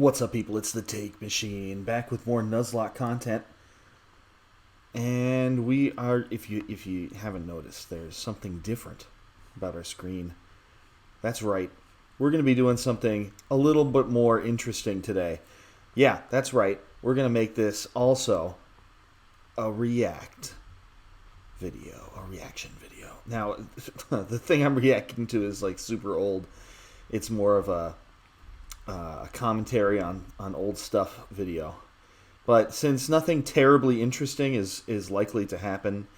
What's up, people? It's the Take Machine, back with more Nuzlocke content. And we are, if you haven't noticed, there's something different about our screen. That's right. We're going to be doing something a little bit more interesting today. Yeah, that's right. We're going to make this also a reaction video. Now, the thing I'm reacting to is like super old. It's more of a commentary on old stuff video. But since nothing terribly interesting is likely to happen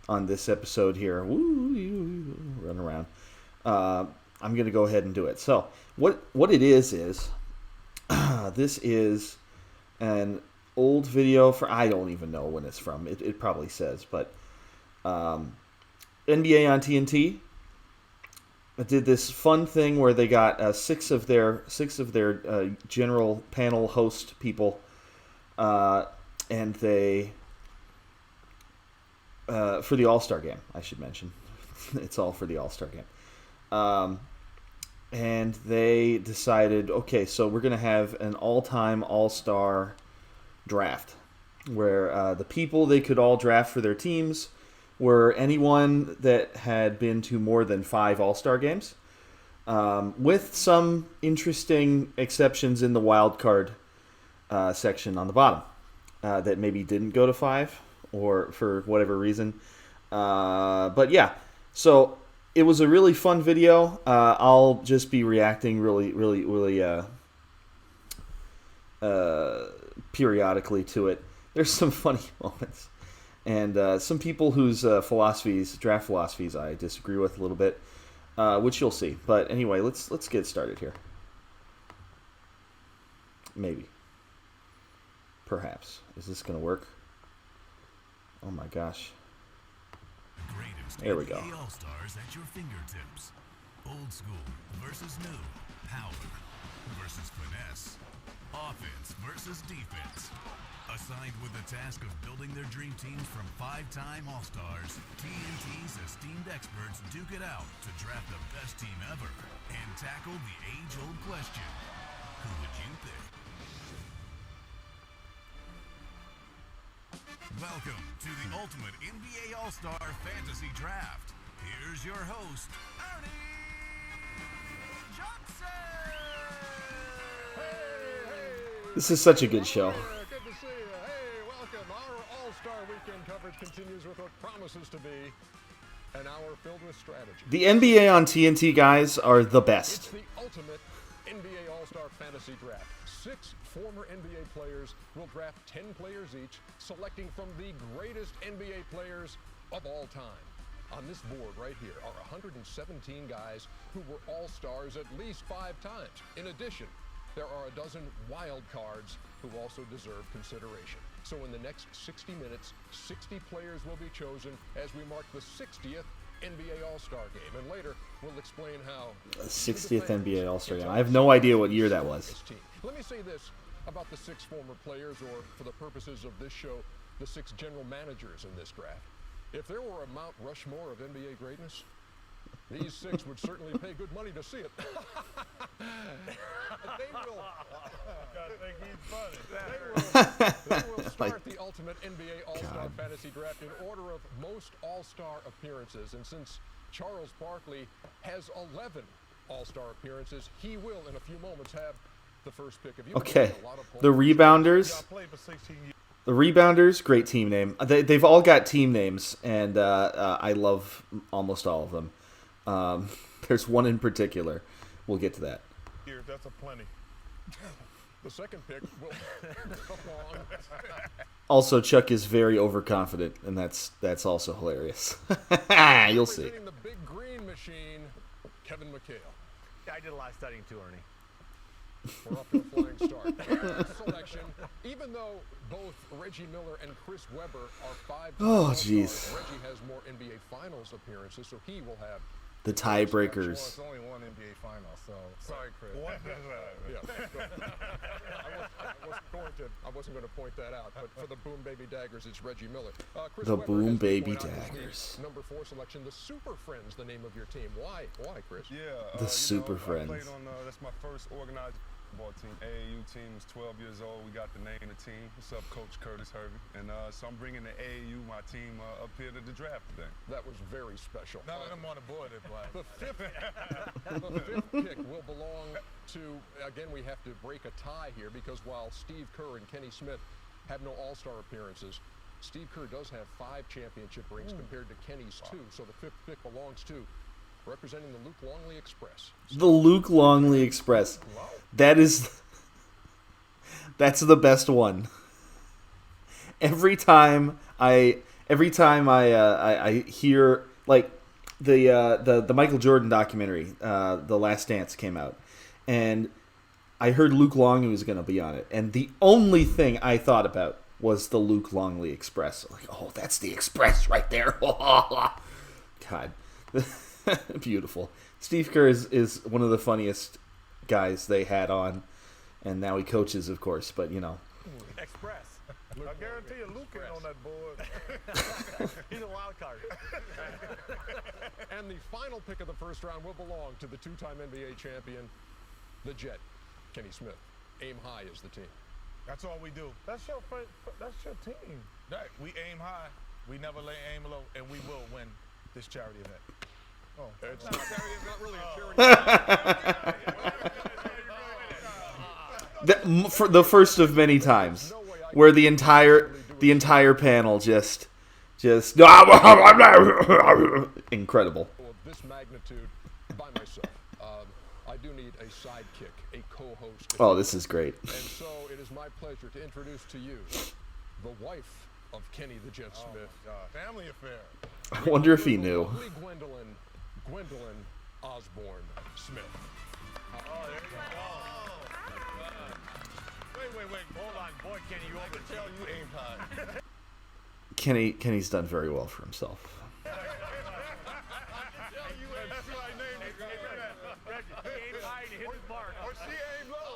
on this episode here, run around, I'm going to go ahead and do it. So what it is this is an old video for, I don't even know when it's from. It probably says, but NBA on TNT did this fun thing where they got six of their general panel host people, and they for the All-Star game, I should mention. It's all for the All-Star game. And they decided, okay, so we're going to have an all-time All-Star draft where the people they could all draft for their teams were anyone that had been to more than 5 All-Star games, with some interesting exceptions in the wild card section on the bottom that maybe didn't go to 5 or for whatever reason. But yeah, so it was a really fun video. I'll just be reacting really periodically to it. There's some funny moments. And some people whose draft philosophies, I disagree with a little bit, which you'll see. But anyway, let's get started here. Maybe. Perhaps. Is this going to work? Oh my gosh. There we go. All-Stars at your fingertips. Old school versus new. Power versus finesse. Offense versus defense. Assigned with the task of building their dream teams from 5-time All-Stars, TNT's esteemed experts duke it out to draft the best team ever and tackle the age-old question, who would you pick? Welcome to the ultimate NBA All-Star Fantasy Draft. Here's your host, Ernie Johnson! This is such a good show. Good to see you. Hey, welcome. Our All-Star Weekend coverage continues with what promises to be an hour filled with strategy. The NBA on TNT guys are the best. It's the ultimate NBA All-Star Fantasy Draft. 6 former NBA players will draft 10 players each, selecting from the greatest NBA players of all time. On this board right here are 117 guys who were All-Stars at least 5 times. In addition, there are a dozen wild cards who also deserve consideration. So in the next 60 minutes, 60 players will be chosen as we mark the 60th NBA All-Star game. And later, we'll explain how... 60th NBA All-Star game. I have no idea what year that was. Let me say this about the 6 former players, or for the purposes of this show, the 6 general managers in this draft. If there were a Mount Rushmore of NBA greatness, these 6 would certainly pay good money to see it. They will start the ultimate NBA All-Star Fantasy Draft in order of most All-Star appearances. And since Charles Barkley has 11 All-Star appearances, he will, in a few moments, have the first pick. Okay, the Rebounders. The Rebounders, great team name. They've all got team names, and I love almost all of them. There's one in particular. We'll get to that. Here, that's a plenty. The second pick will come on. Also, Chuck is very overconfident, and that's also hilarious. You'll see. The big green machine, Kevin McHale. Yeah, I did a lot of studying too, Ernie. We're off to a flying start. Selection, even though both Reggie Miller and Chris Webber are 5 Oh, jeez. Reggie has more NBA Finals appearances, so he will have The tiebreakers. Well, it's only one NBA final, so sorry, Chris. I wasn't going to point that out, but for the Boom Baby Daggers, it's Reggie Miller. Chris The Webber Boom has Baby pointed out Daggers. Number 4 selection, the Super Friends, the name of your team. Why, Chris? Yeah, The Super I Friends. played on. That's my first organized Ball team, AAU team is 12 years old. We got the name of the team. What's up, Coach Curtis Hervey? And so I'm bringing the AAU, my team, up here to the draft today. That was very special. None of them on the board, but The fifth pick will belong to, again, we have to break a tie here because while Steve Kerr and Kenny Smith have no all-star appearances, Steve Kerr does have 5 championship rings compared to Kenny's 2. So the fifth pick belongs to, representing the Luke Longley Express. The Luke Longley Express. That's the best one. Every time I hear, like, the Michael Jordan documentary, The Last Dance, came out, and I heard Luke Longley was going to be on it, and the only thing I thought about was the Luke Longley Express. Like, oh, that's the Express right there. God. Beautiful. Steve Kerr is one of the funniest guys they had on, and now he coaches, of course, but, you know. Express. I guarantee you Luke ain't on that board. He's a wild card. And the final pick of the first round will belong to the 2-time NBA champion, the Jet, Kenny Smith. Aim high is the team. That's all we do. That's your team. Right. We aim high. We never lay aim low, and we will win this charity event. Oh, It's not really a charity. For the first of many times, where the entire panel just incredible. Of this magnitude by myself. I do need a sidekick, a co-host. Oh, this is great. And so it is my pleasure to introduce to you the wife of Kenny the Jet Smith. Family affair. I wonder if he knew. Lovely Gwendolyn Osborne Smith. Oh, there you go. Wait. Hold on. Boy, Kenny, you can tell you aim high. Kenny's done very well for himself. That's why I named it. He aimed high and hit his mark. Or she aimed low.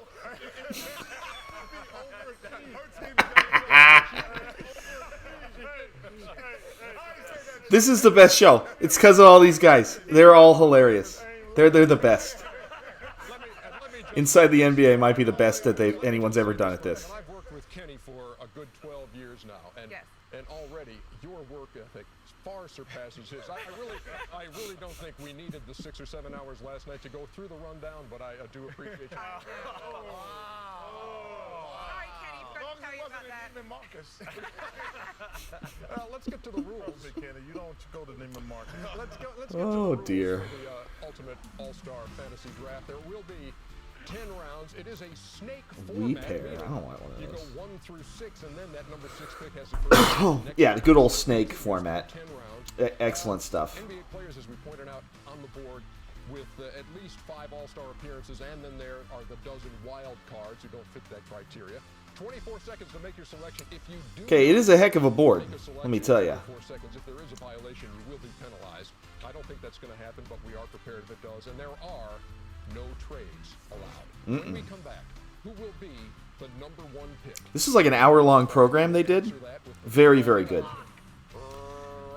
This is the best show. It's because of all these guys. They're all hilarious. They're the best. Inside the NBA might be the best that anyone's ever done at this. I've worked with Kenny for a good 12 years now, and already your work ethic far surpasses his. I really don't think we needed the 6 or 7 hours last night to go through the rundown, but I do appreciate you. Sorry, Kenny, forgot to tell you about that. Neiman Marcus. Let's get to the rules. Kenny, you don't go to Neiman Marcus. Let's get to Oh, the rules dear. for the Ultimate All-Star Fantasy Draft. There will be 10 rounds. It is a snake format. Repair. I don't want one of You those. go 1 through 6, and then that number 6 pick has the first. Next Yeah, the good old round, snake format. 10 rounds. Excellent stuff. NBA players, as we pointed out, on the board with at least 5 All-Star appearances, and then there are the dozen wild cards who don't fit that criteria. 24 seconds to make your selection. If you do Okay, it is a heck of a board. make a Let me tell you. 24 seconds. If there is a violation, you will be penalized. I don't think that's going to happen, but we are prepared if it does. And there are no trades allowed. When we come back, who will be the number 1 pick? This is like an hour-long program they did. Very, very good.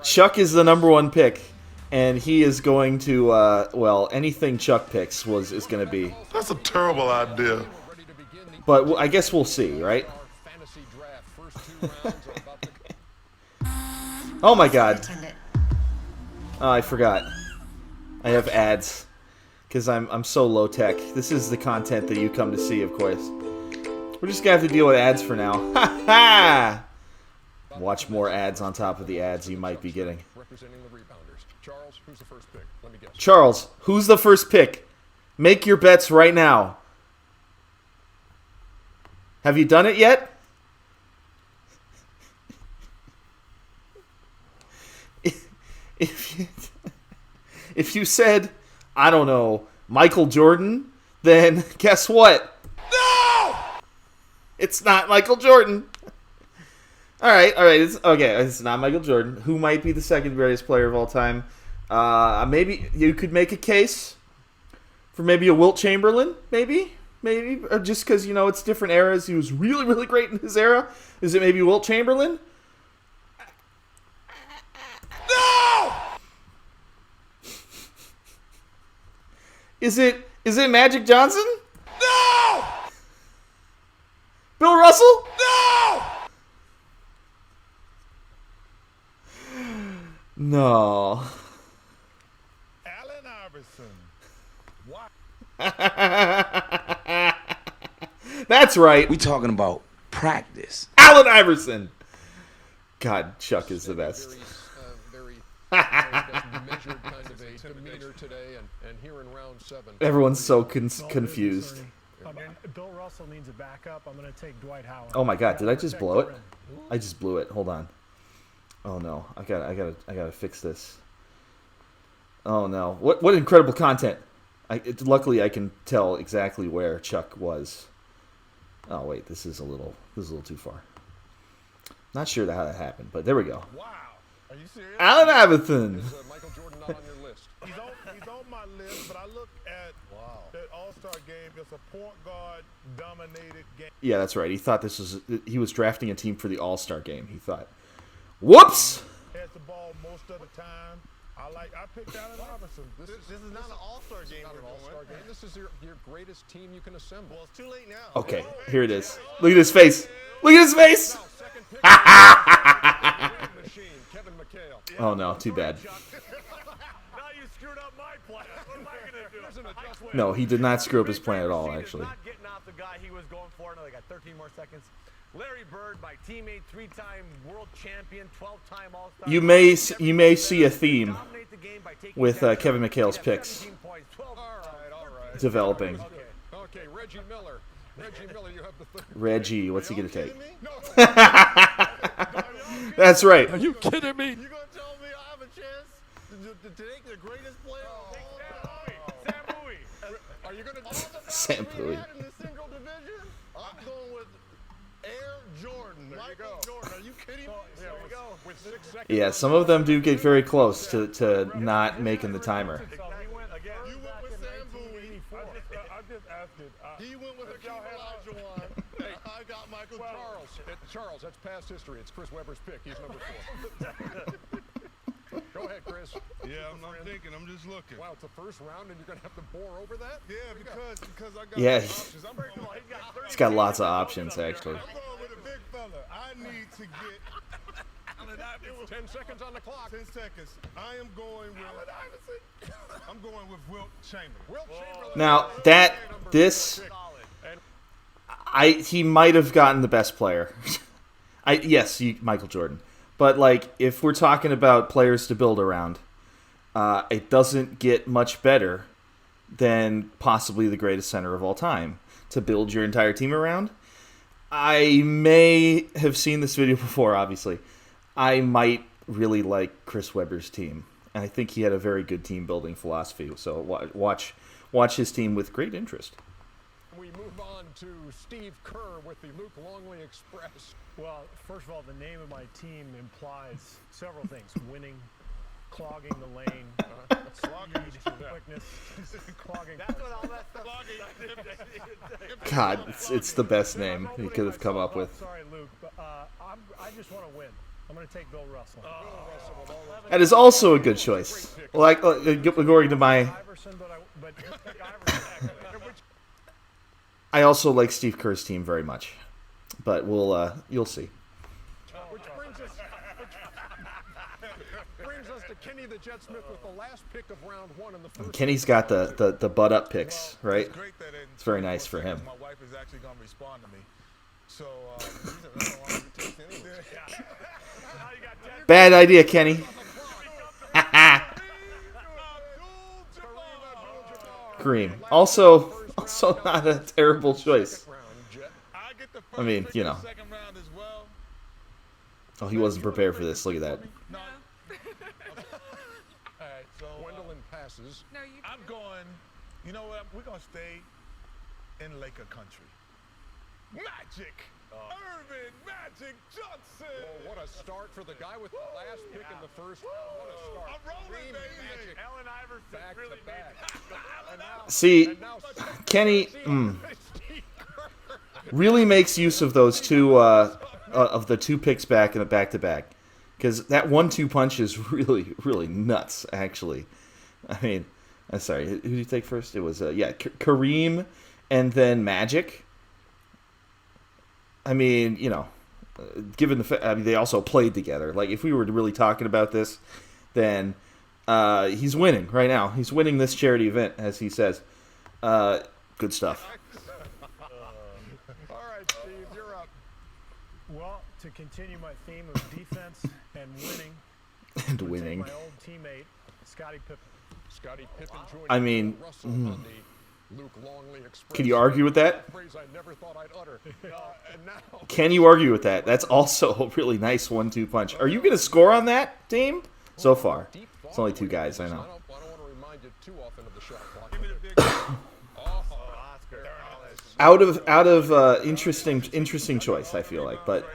Chuck is the number 1 pick, and he is going to, well, anything Chuck picks is going to be. That's a terrible idea. But I guess we'll see, right? Oh my God. Oh, I forgot. I have ads. Because I'm so low tech. This is the content that you come to see, of course. We're just going to have to deal with ads for now. Ha ha! Watch more ads on top of the ads you might be getting. Representing the rebounders. Charles, who's the first pick? Let me guess. Charles, who's the first pick? Make your bets right now. Have you done it yet? If you said, I don't know, Michael Jordan, then guess what? No! It's not Michael Jordan. All right. It's not Michael Jordan. Who might be the second greatest player of all time? Maybe you could make a case for maybe a Wilt Chamberlain, maybe, or just because it's different eras. He was really, really great in his era. Is it maybe Wilt Chamberlain? No. Is it Magic Johnson? No. Russell? No. Allen Iverson. Wow. That's right. We talking about practice. Allen Iverson. God, Chuck is the best. Very measured kind of a demeanor today, and here in round 7. Everyone's so confused. Bill Russell needs a backup. I'm going to take Dwight Howard. Oh my God! Did I just blow it? I just blew it. Hold on. Oh no! I gotta fix this. Oh no! What incredible content! Luckily I can tell exactly where Chuck was. Oh wait, this is a little too far. Not sure how that happened, but there we go. Wow. Are you serious? Allen Iverson. Is Michael Jordan not on your list? He's on my list, but I look at that All-Star game. It's a point guard dominated game. Yeah, that's right. He thought he was drafting a team for the All-Star game. He thought, whoops. Has the ball most of the time. I picked Allen Iverson. This is not an all-star game. Not an all-star game. This is your greatest team you can assemble. Well, it's too late now. Okay, here it is. Look at his face. Look at his face. Now, second pick. Machine, Kevin McHale. Oh no, too bad. Now you screwed up my plan. What am I going to do? I quit. No, he did not screw up his plan at all, actually. Not getting off the guy he was going for. Now they got 13 more seconds. Larry Bird, my teammate, 3-time world champion, 12-time All-Star. You may see a theme with Kevin McHale's picks All right. developing. Okay, Reggie Miller. Reggie Miller, you have the third. Reggie, what's he gonna take? Me? That's right. Are you kidding me? You going to tell me I have a chance to take the greatest player of all time? Sam Bowie. Are you going to Sam Bowie. In the single division, I'm going with Air Jordan. Michael Jordan. Are you kidding me? There we go. With 6 seconds. Yeah, some of them do get very close to not making the timer. So he went again. You went with Sam Bowie. I just asked it. He went with Hakeem Olajuwon. I got Michael Charles. Charles, that's past history. It's Chris Webber's pick. He's number 4. Go ahead, Chris. Yeah, I'm thinking. I'm just looking. Wow, it's the first round, and you're going to have to bore over that? Yeah, because I got Yeah, options. I'm going with he's got lots of options actually. A big fella. I need to get 10 seconds on the clock. 10 seconds. I am going with I'm going with Wilt Chamberlain. Wilt Chamberlain. Now he might have gotten the best player. Michael Jordan. But like, if we're talking about players to build around, it doesn't get much better than possibly the greatest center of all time to build your entire team around. I may have seen this video before, obviously. I might really like Chris Webber's team. And I think he had a very good team building philosophy. So watch his team with great interest. We move on to Steve Kerr with the Luke Longley Express. Well, first of all, the name of my team implies several things: winning, clogging the lane, speed, quickness, clogging. That's what all that stuff. God, it's the best name he could have come up with. Sorry, Luke, but I just want to win. I'm going to take Bill Russell. That is also a good choice. Like, according to my... Iverson, but pick Iverson. I also like Steve Kerr's team very much. But you'll see. Which brings us to Kenny the Jet Smith with the last pick of round 1 in the first. Kenny's got the butt-up picks, right? It's great that It's very nice for him. My wife is actually going to respond to me. So, Bad idea, Kenny. Kareem. Also not a terrible choice. I mean, you know. Oh, he wasn't prepared for this. Look at that. No. All right, so Gwendolyn passes. No, you I'm going, you know what? We're going to stay in Laker country. Magic! Irvin Magic Johnson! Oh, what a start for the guy with the last pick in the first round. What a start. I'm rolling, Kareem baby. Magic Allen Iverson back really to back. And now, See, and now Kenny Steve Kerr. really makes use of those two of the two picks back in the back-to-back, because that 1-2 punch is really, really nuts. Actually, I mean, I'm sorry. Who did you take first? It was Kareem, and then Magic. I mean, given they also played together. Like, if we were really talking about this, then he's winning right now. He's winning this charity event, as he says. Good stuff. All right, Steve, you're up. Well, to continue my theme of defense and winning, And I'll winning. take my old teammate, Scottie Pippen. Scottie Pippen joining I mean, Bill Russell on the Luke Longley Express. Can you argue with that? A phrase I never thought I'd utter. And now, Can you argue with that? That's also a really nice 1-2 punch. Are you going to score on that, team? So far. deep thought It's only 2 guys, I I know. don't want to remind you too often of the shot clock. Out of interesting choice, I feel like, but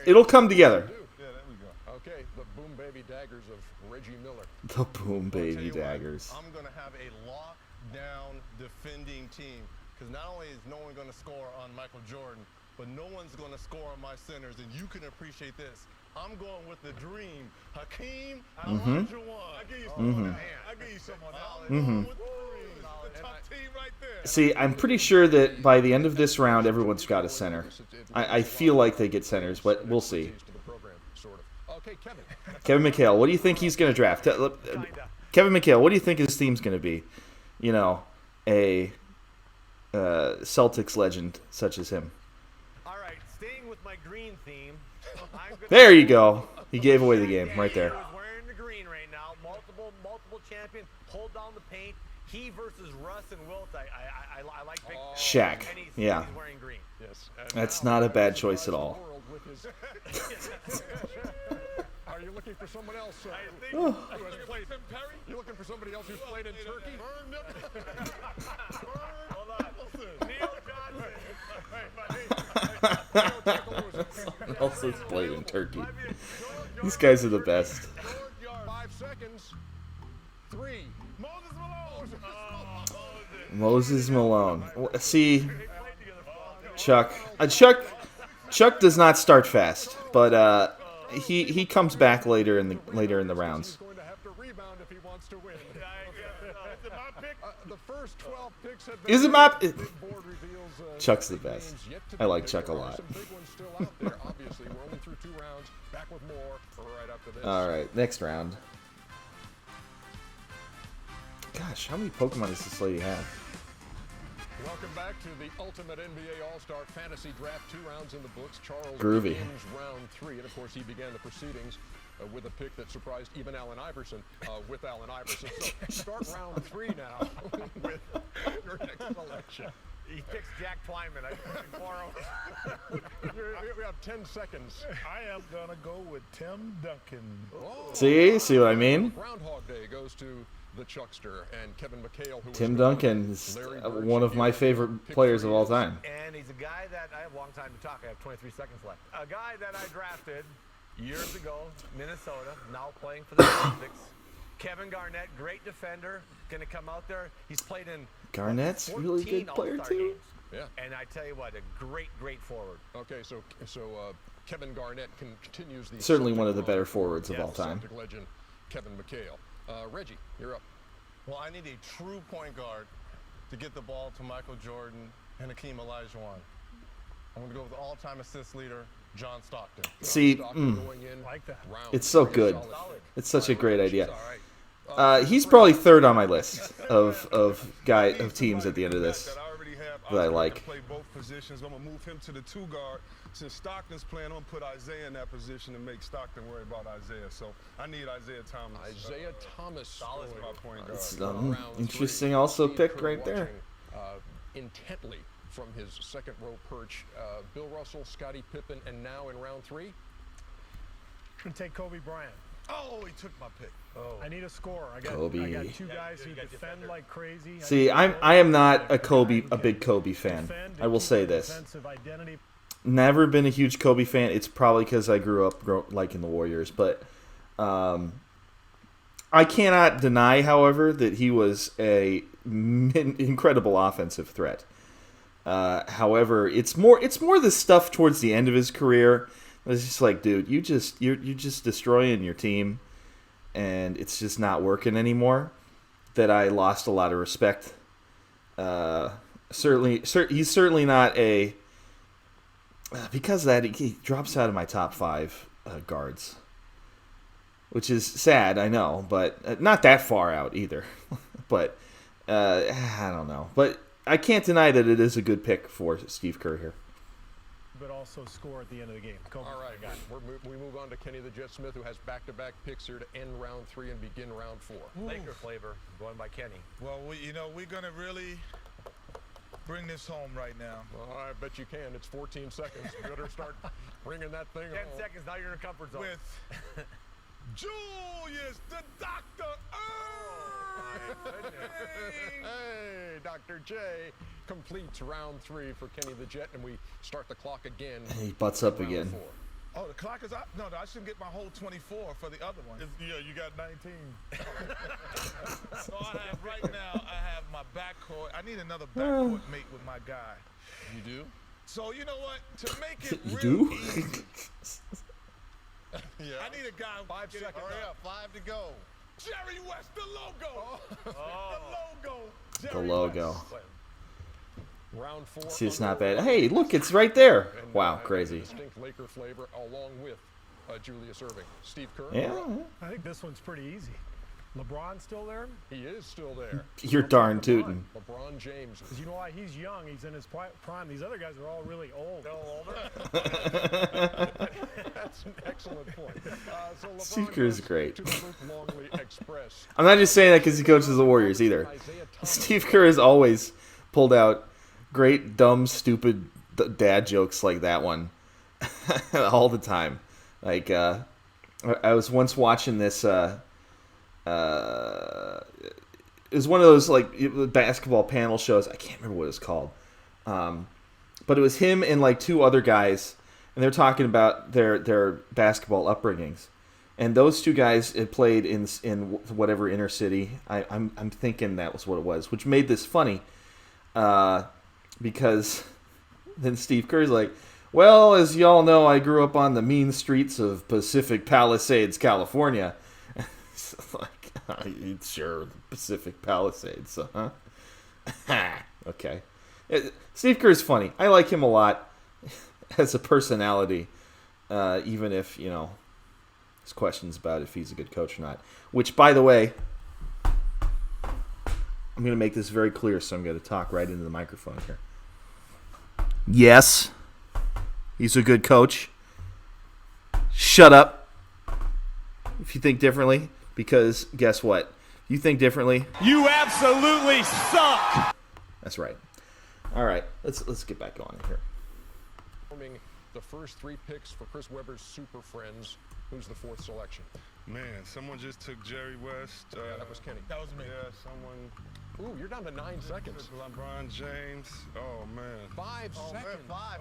it'll come together. Yeah, there we go. Okay, the boom baby daggers of Reggie Miller. The boom Tell baby you what, daggers. I'm going to have a lockdown defending team because not only is no one going to score on Michael Jordan, but no one's going to score on my centers, and you can appreciate this. I'm going with the dream. Hakeem Olajuwon. I give you someone else. I give you someone else. I'm going with the dream. The top team right there. See, I'm pretty sure that by the end of this round, everyone's got a center. I feel like they get centers, but we'll see. To the program, sort of. Okay, Kevin. Kevin McHale, what do you think he's going to draft? Kevin McHale, what do you think his team's going to be? A Celtics legend such as him. All right, staying with my green theme. There you go. He gave away the game right there. He's wearing the green right now. Multiple champion. Hold down the paint. He versus Russ and Wilt. I like big. Shaq. And he's Yeah. wearing green. Yes. That's not a bad choice at all. Are you looking for someone else? I think Who has played Tim Perry? You looking for somebody else who's played in Turkey? Hold on. Neil Johnson. Also played in Turkey. These guys are the best. 5 seconds. 3. Moses Malone. See, Chuck. Chuck does not start fast, but he comes back later in the rounds. He's going to have to rebound if he wants to win. The first 12 picks have been Is it my? Big board reveals, Chuck's the best. names yet to be I like made. Chuck a There are lot. some big ones still out there. Obviously, we're only through 2 rounds. Back with more right after this. All right, next round. Gosh, how many Pokemon does this lady have? Welcome back to the Ultimate NBA All-Star Fantasy Draft. 2 rounds in the books. Charles Groovy. begins round 3, and of course he began the proceedings with a pick that surprised even Allen Iverson with Allen Iverson. So start round 3 now with your next selection. He picks Jack Twyman. I think 4 hours. We have 10 seconds. I am going to go with Tim Duncan. See what I mean? Groundhog Day goes to the Chuckster and Kevin McHale, who Tim was Duncan is Larry Bird one of my Jr. favorite Pick players 3 of all is- time. And he's a guy that I have a long time to talk. I have 23 seconds left. A guy that I drafted years ago, Minnesota, now playing for the Celtics. Kevin Garnett, great defender, going to come out there. He's played in Garnett's a really 14 good player All-Star too. games. Yeah. And I tell you what, a great forward. Okay, so Kevin Garnett continues the Certainly Celtic one of the run better with forwards of all time. Celtic legend Kevin McHale. Reggie, you're up. Well, I need a true point guard to get the ball to Michael Jordan and Hakeem Olajuwon. I'm going to go with all-time assist leader, John Stockton. See, Stockton going in Like that. round It's so 3, good. solid. It's such a great idea. All right. He's probably third on my list of teams at the end of this. That I already have that I Oscar like. to play both positions. I'm gonna move him to the 2 guard. Since Stockton's playing, I'm gonna put Isaiah in that position and make Stockton worry about Isaiah. So I need Isaiah Thomas. Isaiah Thomas. Solid my point guard. It's Round interesting 3. also Steve pick Kerr right there. watching, intently from his second row perch. Bill Russell, Scottie Pippen, and now in round 3. I'm going to take Kobe Bryant. Oh, he took my pick. I need a scorer. I got Kobe. 2 guys who defend like crazy. See, I am not a big Kobe fan. Defend and I will keep say their this. defensive identity. Never been a huge Kobe fan. It's probably because I grew up liking the Warriors, but I cannot deny, however, that he was a incredible offensive threat. However, it's more the stuff towards the end of his career. It's just like, dude, you're just destroying your team, and it's just not working anymore. That I lost a lot of respect. He's certainly not a because of that, he drops out of my top 5 guards, which is sad, I know, but not that far out either. But I don't know. But I can't deny that it is a good pick for Steve Kerr here. But also score at the end of the game. All right, we move on to Kenny the Jet Smith, who has back-to-back picks here to end round 3 and begin round 4. Laker flavor going by Kenny. Well, we're going to really bring this home right now. Well, I bet you can. It's 14 seconds. You better start bringing that thing 10 home. seconds, now you're in a comfort zone. With Julius, the Dr. Hey, Dr. J completes round 3 for Kenny the Jet, and we start the clock again. He butts up round again. 4. Oh, the clock is up? No, I shouldn't get my whole 24 for the other one. Yeah, you got 19. So right now, I have my backcourt. I need another backcourt mate with my guy. You do? So you know what? To make it You real do? easy, Yeah. I need a guy. 5 seconds. Hurry up, 5 to go. Jerry West, the logo. The logo. The Jerry logo. West. Round 4. See, it's not bad. Hey, look, it's right there. And, Wow, a crazy. distinct Laker flavor along with Julius Erving. Steve Kerr. Yeah, I think this one's pretty easy. LeBron still there? He is still there. you're darn tootin'. LeBron James. 'Cause you know why? He's young. He's in his prime. These other guys are all really old. No older. That's an excellent point. So LeBron Steve Kerr's goes great. to the Luke Longley Express. I'm not just saying that because he coaches the Warriors either. Isaiah Thomas. Steve Kerr has always pulled out great, dumb, stupid dad jokes like that one all the time. Like, I was once watching this. It was one of those like basketball panel shows. I can't remember what it's called, but it was him and like 2 other guys, and they're talking about their basketball upbringings. And those 2 guys had played in whatever inner city. I'm thinking that was what it was, which made this funny, because then Steve Kerr's like, "Well, as y'all know, I grew up on the mean streets of Pacific Palisades, California." It's like, sure, Pacific Palisades, huh? Okay. Steve Kerr's funny. I like him a lot as a personality, even if, there's questions about if he's a good coach or not. Which, by the way, I'm going to make this very clear, so I'm going to talk right into the microphone here. Yes, he's a good coach. Shut up if you think differently. Because guess what? You think differently. You absolutely suck. That's right. All right, let's get back on here. Forming the first 3 picks for Chris Webber's Super Friends. Who's the 4th selection? Man, someone just took Jerry West. Yeah, that was Kenny. That was me. Yeah, someone. Ooh, you're down to 9 seconds. LeBron James. Oh, man. 5 seconds. 5,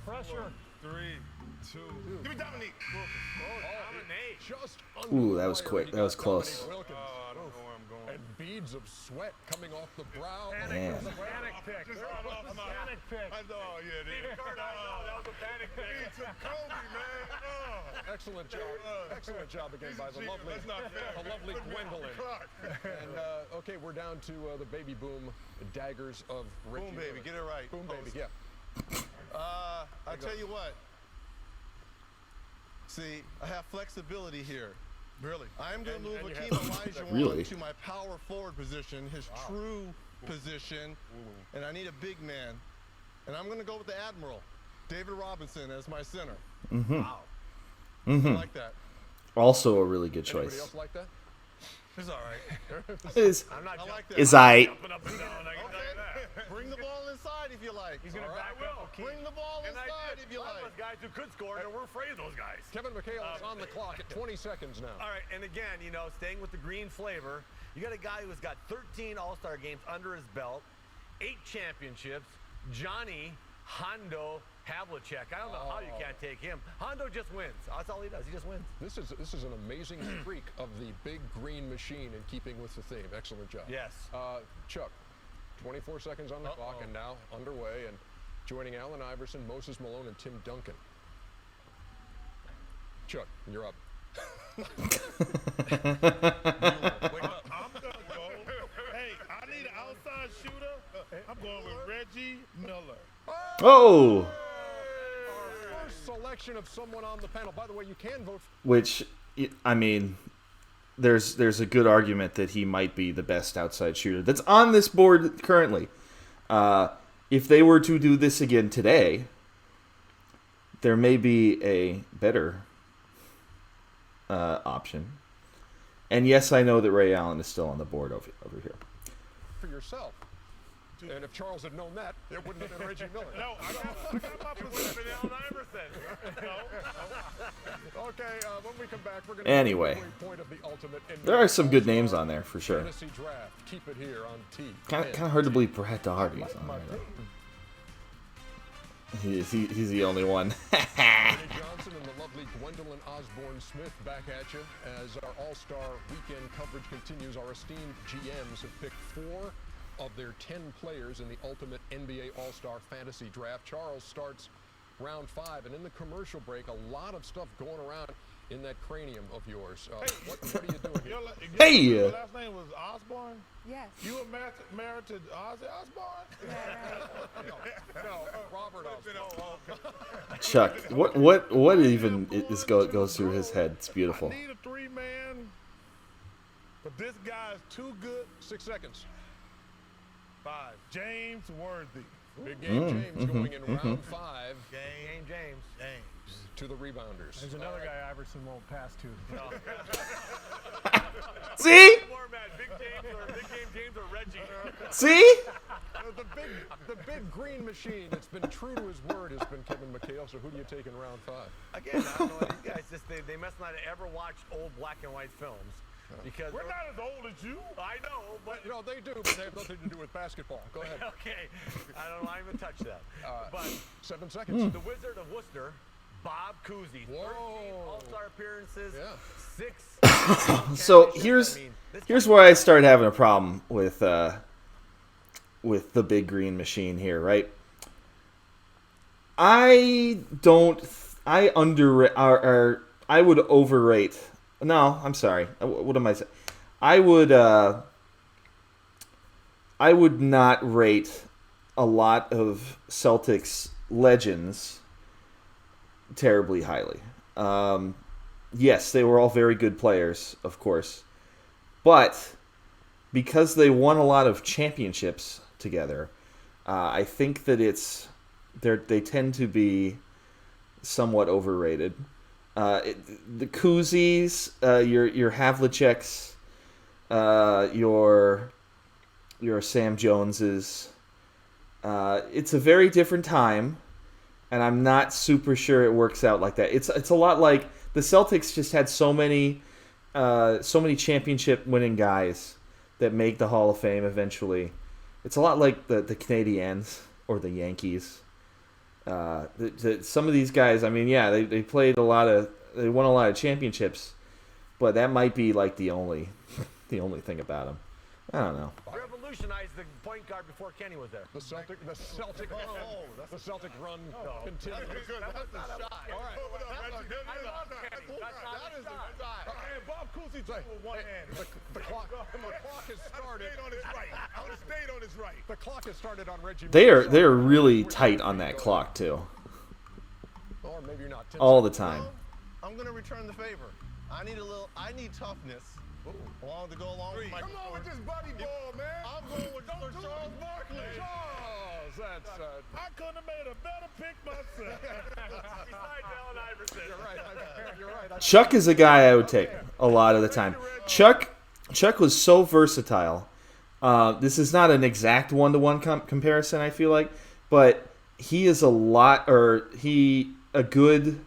4. Pressure. 3, 2. Give me Dominique. Just Ooh, that was under quick. wire. That was He got close. Dominique Wilkins. Oh, I don't know where I'm going. And beads of sweat coming off the brow. Man. Panic pick. Panic pick. I know, yeah, dude. That was a panic pick. He took Kobe, man. Excellent job. Excellent job again by the lovely, That's not fair. the lovely Gwendolyn. Clark. And okay, we're down to the baby boom daggers of Reggie Boom, baby. Miller. Get it right. Boom, baby. Yeah. I tell you what. See, I have flexibility here. Really? I'm going to move and you Akeem have- Olajuwon Really? to my power forward position, his true position, and I need a big man. And I'm going to go with the Admiral, David Robinson, as my center. Wow. I like that. Also a really good Anybody choice. else like that? It's all right. Is I'm not I like that. jumping up and down. I can tell you that. Okay. Bring the ball inside if you like. He's going to All right? back up Akeem. Bring the ball And I inside did. if you A lot of like. us guys who could score, and we're afraid of those guys. Kevin McHale is on the clock at 20 seconds now. All right, and again, staying with the green flavor, you got a guy who's got 13 All-Star games under his belt, 8 championships, Johnny Hondo Havlicek. I don't know how you can't take him. Hondo just wins. That's all he does. He just wins. This is an amazing streak of the big green machine in keeping with the theme. Excellent job. Yes. Chuck, 24 seconds on the clock and now underway. And joining Allen Iverson, Moses Malone, and Tim Duncan. Chuck, you're up. Wake up. I'm going to go. Hey, I need an outside shooter. I'm going with Reggie Miller. Oh, selection of someone on the panel. By the way, you can vote. Which, I mean, there's a good argument that he might be the best outside shooter that's on this board currently. If they were to do this again today, there may be a better option. And yes, I know that Ray Allen is still on the board over here. For yourself. And if Charles had known that, it wouldn't have been Reggie Miller. No, I got my position. Allen Iverson. Okay, when we come back, we're going Anyway, there are some good names on there for sure. Fantasy draft. Keep it here on T. Kind of hard to believe Brett Doherty is on there. He's the only one. Johnson and the lovely Gwendolyn Osborne Smith back at you as our All-Star Weekend coverage continues. Our esteemed GMs have picked 4 of their 10 players in the Ultimate NBA All-Star Fantasy Draft. Charles starts round 5, and in the commercial break, a lot of stuff going around in that cranium of yours. What are you doing here? Hey! Your last name was Osborne? Yes. You were married to Ozzy Osborne? No, Robert Osborne. Chuck, what even goes through his head? It's beautiful. I need a 3-man, but this guy is too good. 6 seconds. 5. James Worthy. Big game James going in round 5. Game James. To the rebounders. There's another guy Iverson won't pass to. See? Big Game James or Reggie. See? The big green machine that's been true to his word has been Kevin McHale. So who do you take in round 5? Again, I don't know. These guys they must not have ever watched old black and white films. Because we're not as old as you. I know, but they do, but they have nothing to do with basketball. Go ahead. Okay, I don't even touch that. But 7 seconds. The Wizard of Worcester, Bob Cousy, 13 All-Star appearances, 6. So here's where I start having a problem with the big green machine here, right? I would overrate. No, I'm sorry. What am I saying? I would not rate a lot of Celtics legends terribly highly. Yes, they were all very good players, of course. But because they won a lot of championships together, I think that they tend to be somewhat overrated. The Kuzis, your Havliceks, your Sam Joneses. It's a very different time, and I'm not super sure it works out like that. It's a lot like the Celtics just had so many championship winning guys that make the Hall of Fame eventually. It's a lot like the Canadiens or the Yankees. Some of these guys, I mean, yeah, they won a lot of championships, but that might be like the only thing about them. I don't know. Revolutionized the point guard before Kenny was there. The Celtic run continues. That's a shot. All right. I love Kenny. That's not a shot. And Bob Cousy took with one hand. The clock has started. I would have stayed on his right. The clock has started on Reggie. They are really tight on that clock too. Or maybe you're not. All the time. I'm gonna return the favor. I need toughness. To go along with Michael. Come on with this buddy ball, man. I'm going with Charles Barkley. Charles, I couldn't have made a better pick myself. Besides Allen Iverson. You're right. Chuck is a guy I would take a lot of the time. Chuck was so versatile. This is not an exact one-to-one comparison, I feel like, but he is a good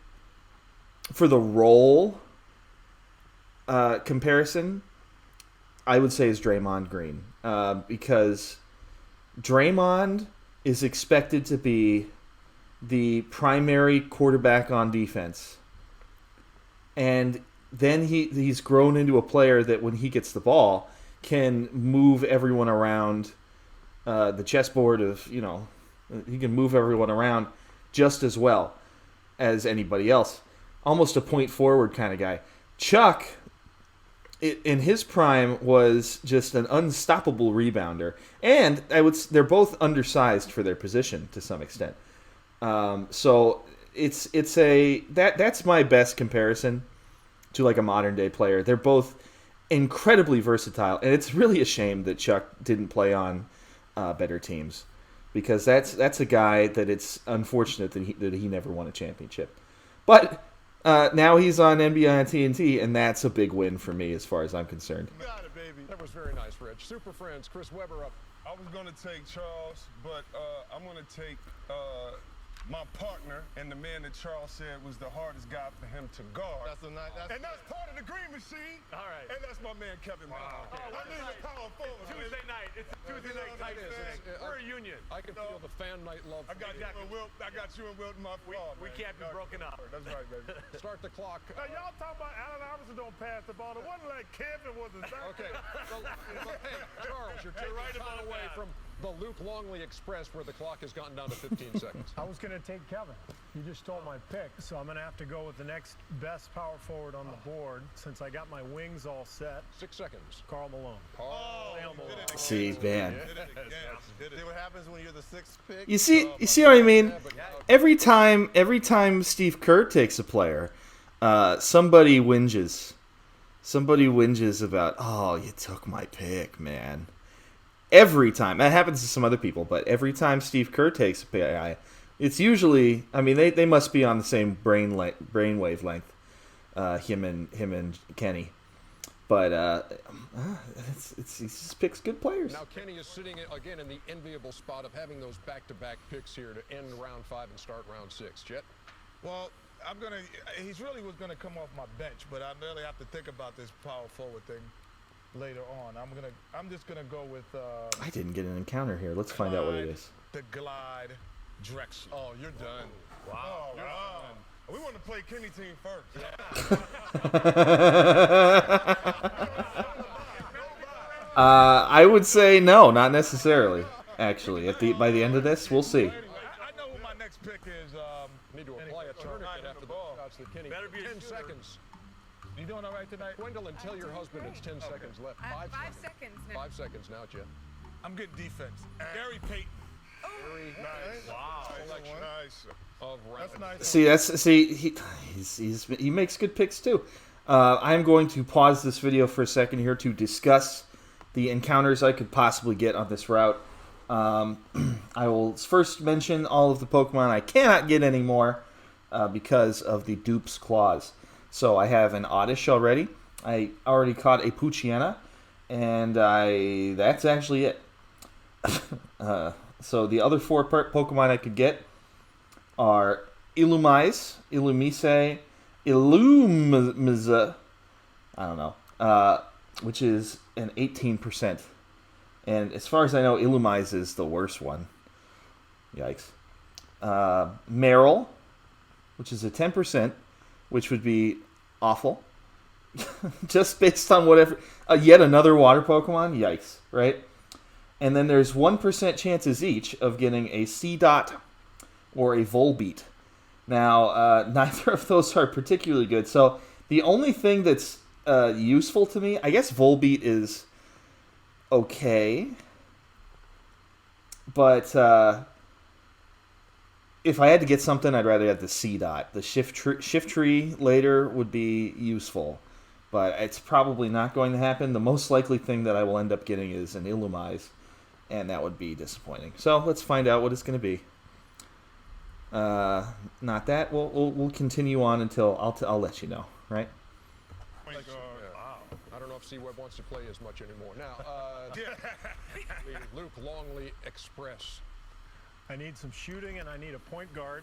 for the role comparison. I would say is Draymond Green, because Draymond is expected to be the primary quarterback on defense, and then he's grown into a player that when he gets the ball can move everyone around the chessboard he can move everyone around just as well as anybody else. Almost a point forward kind of guy. Chuck, in his prime, was just an unstoppable rebounder, and they're both undersized for their position to some extent. So that's my best comparison to like a modern day player. They're both incredibly versatile, and it's really a shame that Chuck didn't play on better teams, because that's a guy that it's unfortunate that he never won a championship. But now he's on NBA on TNT, and that's a big win for me as far as I'm concerned. Got it, baby. That was very nice, Rich. Super friends, Chris Webber up. I was going to take Charles, but I'm going to take my partner and the man that Charles said was the hardest guy for him to guard. That's part of the Green Machine. All right. And that's my man, Kevin. Wow. Okay. I need a power forward. Tuesday night. It's a Tuesday night type thing. We're a union. I can feel the fan night love. I got you and Wilt. I got you and Wilt in my fraud. We can't be broken up. That's right, baby. Start the clock. Now, y'all talking about Allen Iverson don't pass the ball. It wasn't like Kevin was a Okay. Hey, Charles, you're taking right time about away that. from the Luke Longley Express, where the clock has gotten down to 15 seconds. I was going to take Kevin. You just stole my pick, so I'm going to have to go with the next best power forward on the board. Since I got my wings all set, 6 seconds. Karl Malone. See, man. See what happens when you're the sixth pick? You see what I mean? Every time Steve Kerr takes a player, somebody whinges. Somebody whinges about, oh, you took my pick, man. Every time. That happens to some other people, but every time Steve Kerr takes a guy, it's usually, I mean, they must be on the same brain wavelength, him and Kenny. But he just picks good players. Now Kenny is sitting again in the enviable spot of having those back-to-back picks here to end round 5 and start round 6. Jet? Well, he's really was gonna come off my bench, but I really have to think about this power forward thing later on. I'm just gonna go with I didn't get an encounter here. Let's find out what it is. the Glide Drexler. Oh, you're done. Wow. We want to play Kenny team first. I would say no, not necessarily. Actually, by the end of this, we'll see. I know who my next pick is. Need to apply a tourniquet after the shots that Kenny. Better be a 10 shooter. seconds. You doing all right tonight? Gwendolyn, tell your husband it's 10 seconds left. 5 seconds now. 5 seconds now, Jet. I'm good defense. Gary Payton. Very nice. Wow. Selection Nice. of round. That's nice. He makes good picks too. I'm going to pause this video for a second here to discuss the encounters I could possibly get on this route. I will first mention all of the Pokemon I cannot get anymore because of the Dupe's Claws. So I have an Oddish already. I already caught a Poochyena, and that's actually it. So the other 4 Pokemon I could get are Illumise, Illumiza, I don't know, which is an 18%. And as far as I know, Illumise is the worst one. Yikes. Meryl, which is a 10%, which would be awful. Just based on whatever. Yet another water Pokemon? Yikes, right? And then there's 1% chances each of getting a Seedot or a Volbeat. Now, neither of those are particularly good. So the only thing that's useful to me, I guess Volbeat is okay. But if I had to get something, I'd rather have the Seedot. The Shift Tree later would be useful. But it's probably not going to happen. The most likely thing that I will end up getting is an Illumise. And that would be disappointing. So let's find out what it's going to be. Not that. We'll continue on until I'll let you know, right? Wow. I don't know if C-Web wants to play as much anymore. Now, the Luke Longley Express. I need some shooting and I need a point guard.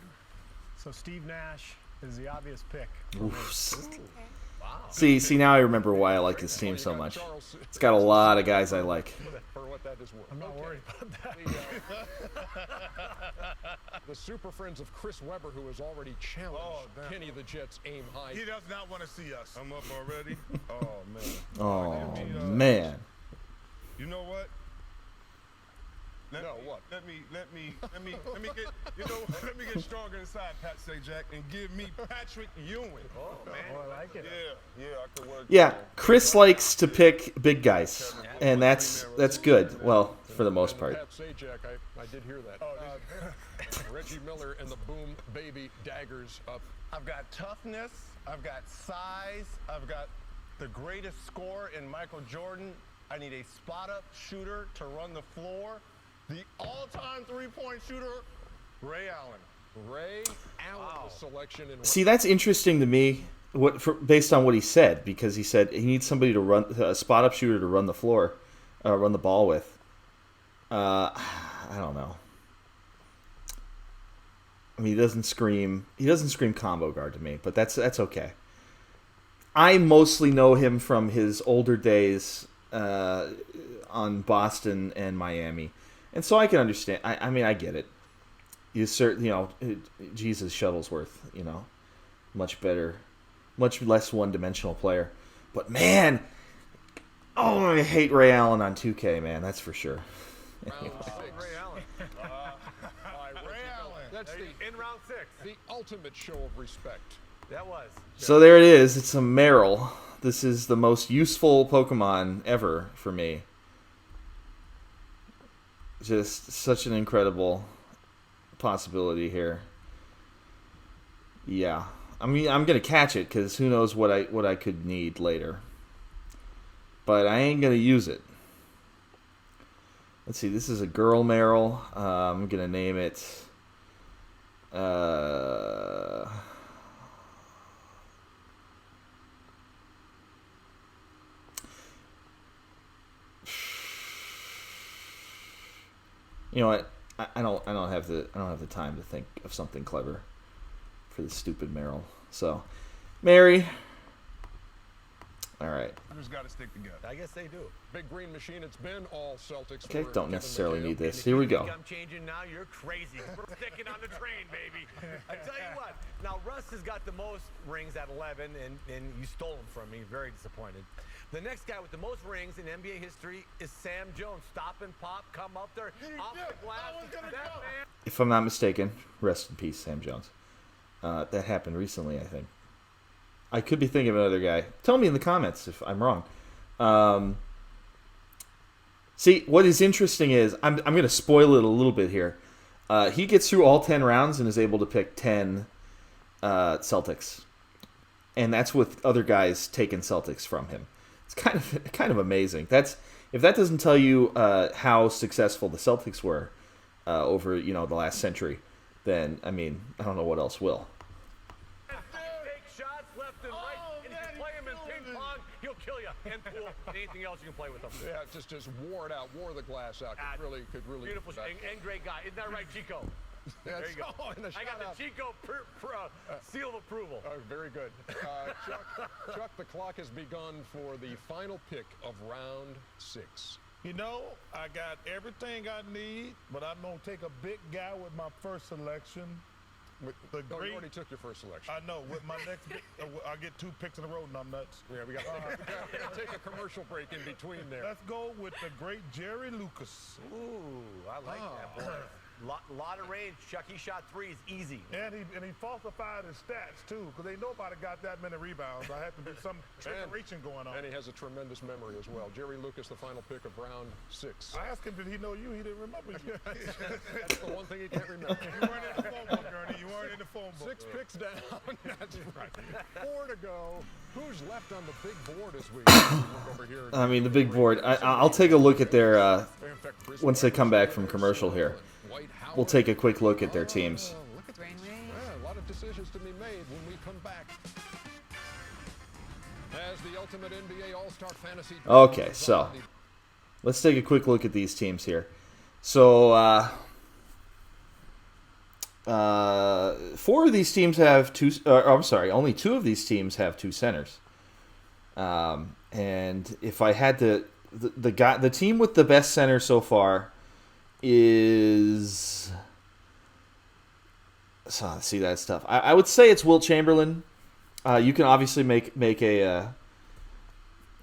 So Steve Nash is the obvious pick. See, now I remember why I like this team so much. It's got a lot of guys I like. For what that is worth. I'm not worried about that. The super friends of Chris Webber, who has already challenged Kenny the Jet's aim high. He does not want to see us. I'm up already. Oh man. Oh man. You know what? No, what? Let me get let me get stronger inside, Pat Sajak, and give me Patrick Ewing. Oh, man. Oh, I like it. Yeah, I could work. Yeah, Chris likes to pick big guys, and that's good. Well, for the most part. Pat Sajak, I did hear that. Reggie Miller and the Boom Baby Daggers up. I've got toughness. I've got size. I've got the greatest scorer in Michael Jordan. I need a spot-up shooter to run the floor. The all-time three-point shooter, Ray Allen. Ray Allen, the selection in. See, that's interesting to me. Based on what he said, because he said he needs somebody to run a spot-up shooter to run the floor, run the ball with. I don't know. I mean, he doesn't scream combo guard to me, but that's okay. I mostly know him from his older days on Boston and Miami, and so I can understand. I mean, I get it. Jesus Shuttlesworth, much better, much less one-dimensional player. But man, I hate Ray Allen on 2K, man. That's for sure. Round 6. Ray Allen. Ray Allen. That's In round 6. the ultimate show of respect. That was. So there it is. It's a Meryl. This is the most useful Pokemon ever for me. Just such an incredible possibility here. Yeah. I mean, I'm going to catch it because who knows what I could need later. But I ain't going to use it. Let's see. This is a girl Meryl. I'm going to name it... You know what? I don't have the time to think of something clever for this stupid Meryl. So, Mary. All right. I just got to stick together. I guess they do. Big Green Machine, it's been all Celtics. Okay, for don't Kevin necessarily McHale. need this. And if Here we you go. think I'm changing now, you're crazy. We're sticking on the train, baby. I tell you what. Now, Russ has got the most rings at 11, and you stole them from me. Very disappointed. The next guy with the most rings in NBA history is Sam Jones. Stop and pop, come up there, off the glass. That man. If I'm not mistaken, rest in peace, Sam Jones. That happened recently, I think. I could be thinking of another guy. Tell me in the comments if I'm wrong. See, what is interesting is, I'm going to spoil it a little bit here. He gets through all 10 rounds and is able to pick 10 Celtics. And that's with other guys taking Celtics from him. It's kind of amazing. If that doesn't tell you how successful the Celtics were over the last century, then I mean I don't know what else will. Take shots left and right, and if you play him in ping pong, he'll kill you. And pool, anything else you can play with him. Yeah, just wore it out, wore the glass out. Could really. Beautiful and great guy. Isn't that right, Chico? There you go. And a I got shout-out. the Chico seal of approval. Very good. Chuck, the clock has begun for the final pick of round 6. I got everything I need, but I'm going to take a big guy with my first selection. You already took your first selection. I know. With my next pick, I'll get 2 picks in a row and I'm nuts. Yeah, we got to take a commercial break in between there. Let's go with the great Jerry Lucas. Ooh, I like that boy. Lot of range. Chuck, he shot threes easy. And he falsified his stats, too, because ain't nobody got that many rebounds. I had to be some trickeration going on. And he has a tremendous memory as well. Jerry Lucas, the final pick of round 6. I asked him, did he know you? He didn't remember you. That's the one thing he can't remember. You weren't in the phone book, Ernie. You weren't in the phone book. 6 picks down. That's right. 4 to go. Who's left on the big board as we look over here? I mean the big board. I'll take a look at their once they come back from commercial here. We'll take a quick look at their teams. A lot of decisions to be made when we come back. As the ultimate NBA All-Star Fantasy. Okay, so let's take a quick look at these teams here. So 4 of these teams have 2. I'm sorry, only 2 of these teams have 2 centers. And if I had to, the team with the best center so far is. So see that stuff. I would say it's Wilt Chamberlain. You can obviously make a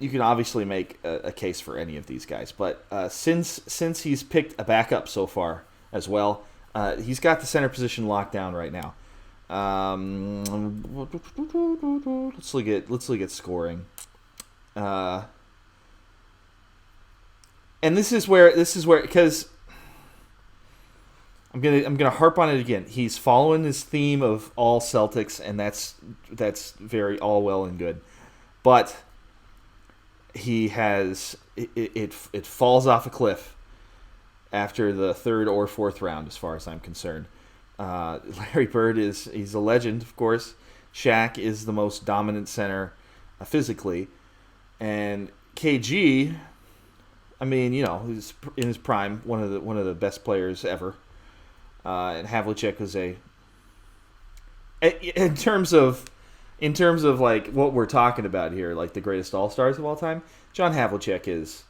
you can obviously make a case for any of these guys, but since he's picked a backup so far as well, he's got the center position locked down right now. Let's look at scoring. And this is where because I'm gonna harp on it again. He's following his theme of all Celtics, and that's very all well and good, but he has it falls off a cliff after the third or fourth round, as far as I'm concerned. Larry Bird he's a legend, of course. Shaq is the most dominant center physically, and KG, I mean, he's in his prime, one of the best players ever. And Havlicek was in terms of like what we're talking about here, like the greatest all-stars of all time, John Havlicek is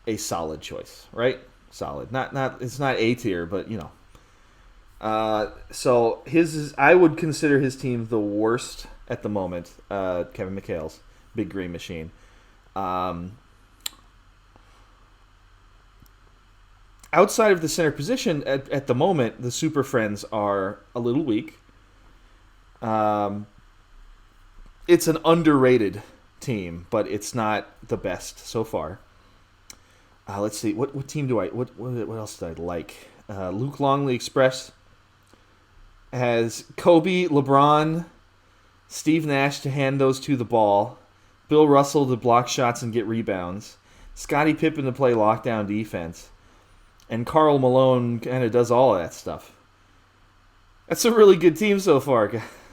a solid choice, right? Solid. Not it's not A tier, but so I would consider his team the worst at the moment. Kevin McHale's Big Green Machine. Outside of the center position, at the moment, the Super Friends are a little weak. It's an underrated team, but it's not the best so far. Let's see, what team do what else did I like? Luke Longley Express has Kobe, LeBron, Steve Nash to hand those two the ball, Bill Russell to block shots and get rebounds, Scottie Pippen to play lockdown defense. And Karl Malone kind of does all of that stuff. That's a really good team so far.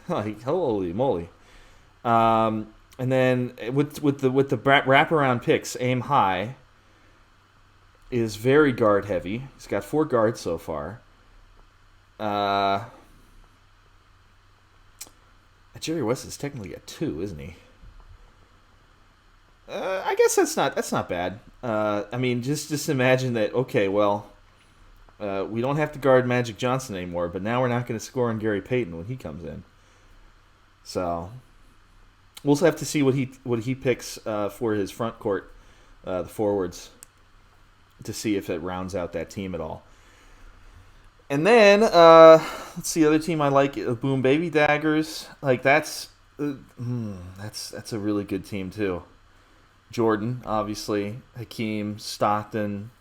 Like, holy moly! And then with the wraparound picks, Aim High is very guard heavy. He's got 4 guards so far. Jerry West is technically at 2, isn't he? I guess that's not bad. I mean, just imagine that. Okay, well, we don't have to guard Magic Johnson anymore, but now we're not going to score on Gary Payton when he comes in. So we'll have to see what he picks for his front court, the forwards, to see if it rounds out that team at all. And then let's see, the other team I like, Boom Baby Daggers. Like that's a really good team too. Jordan, obviously, Hakeem, Stockton,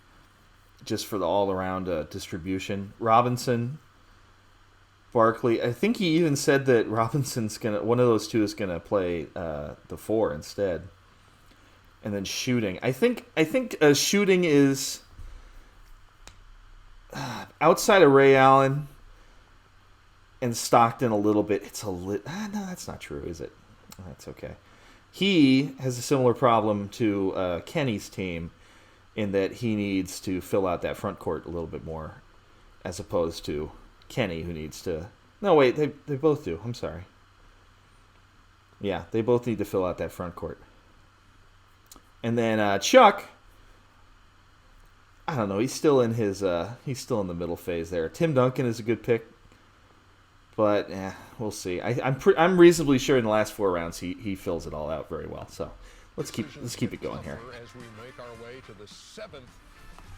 just for the all-around distribution. Robinson, Barkley. I think he even said that Robinson's one of those two is gonna play the 4 instead. And then shooting. I think shooting is outside of Ray Allen and Stockton a little bit. No, that's not true, is it? That's okay. He has a similar problem to Kenny's team in that he needs to fill out that front court a little bit more, as opposed to Kenny, who needs to... No, wait, they both do. I'm sorry. Yeah, they both need to fill out that front court. And then Chuck, I don't know, he's still in the middle phase there. Tim Duncan is a good pick. But we'll see. I'm reasonably sure in the last 4 rounds he fills it all out very well. So let's keep it going here. As we make our way to the 7th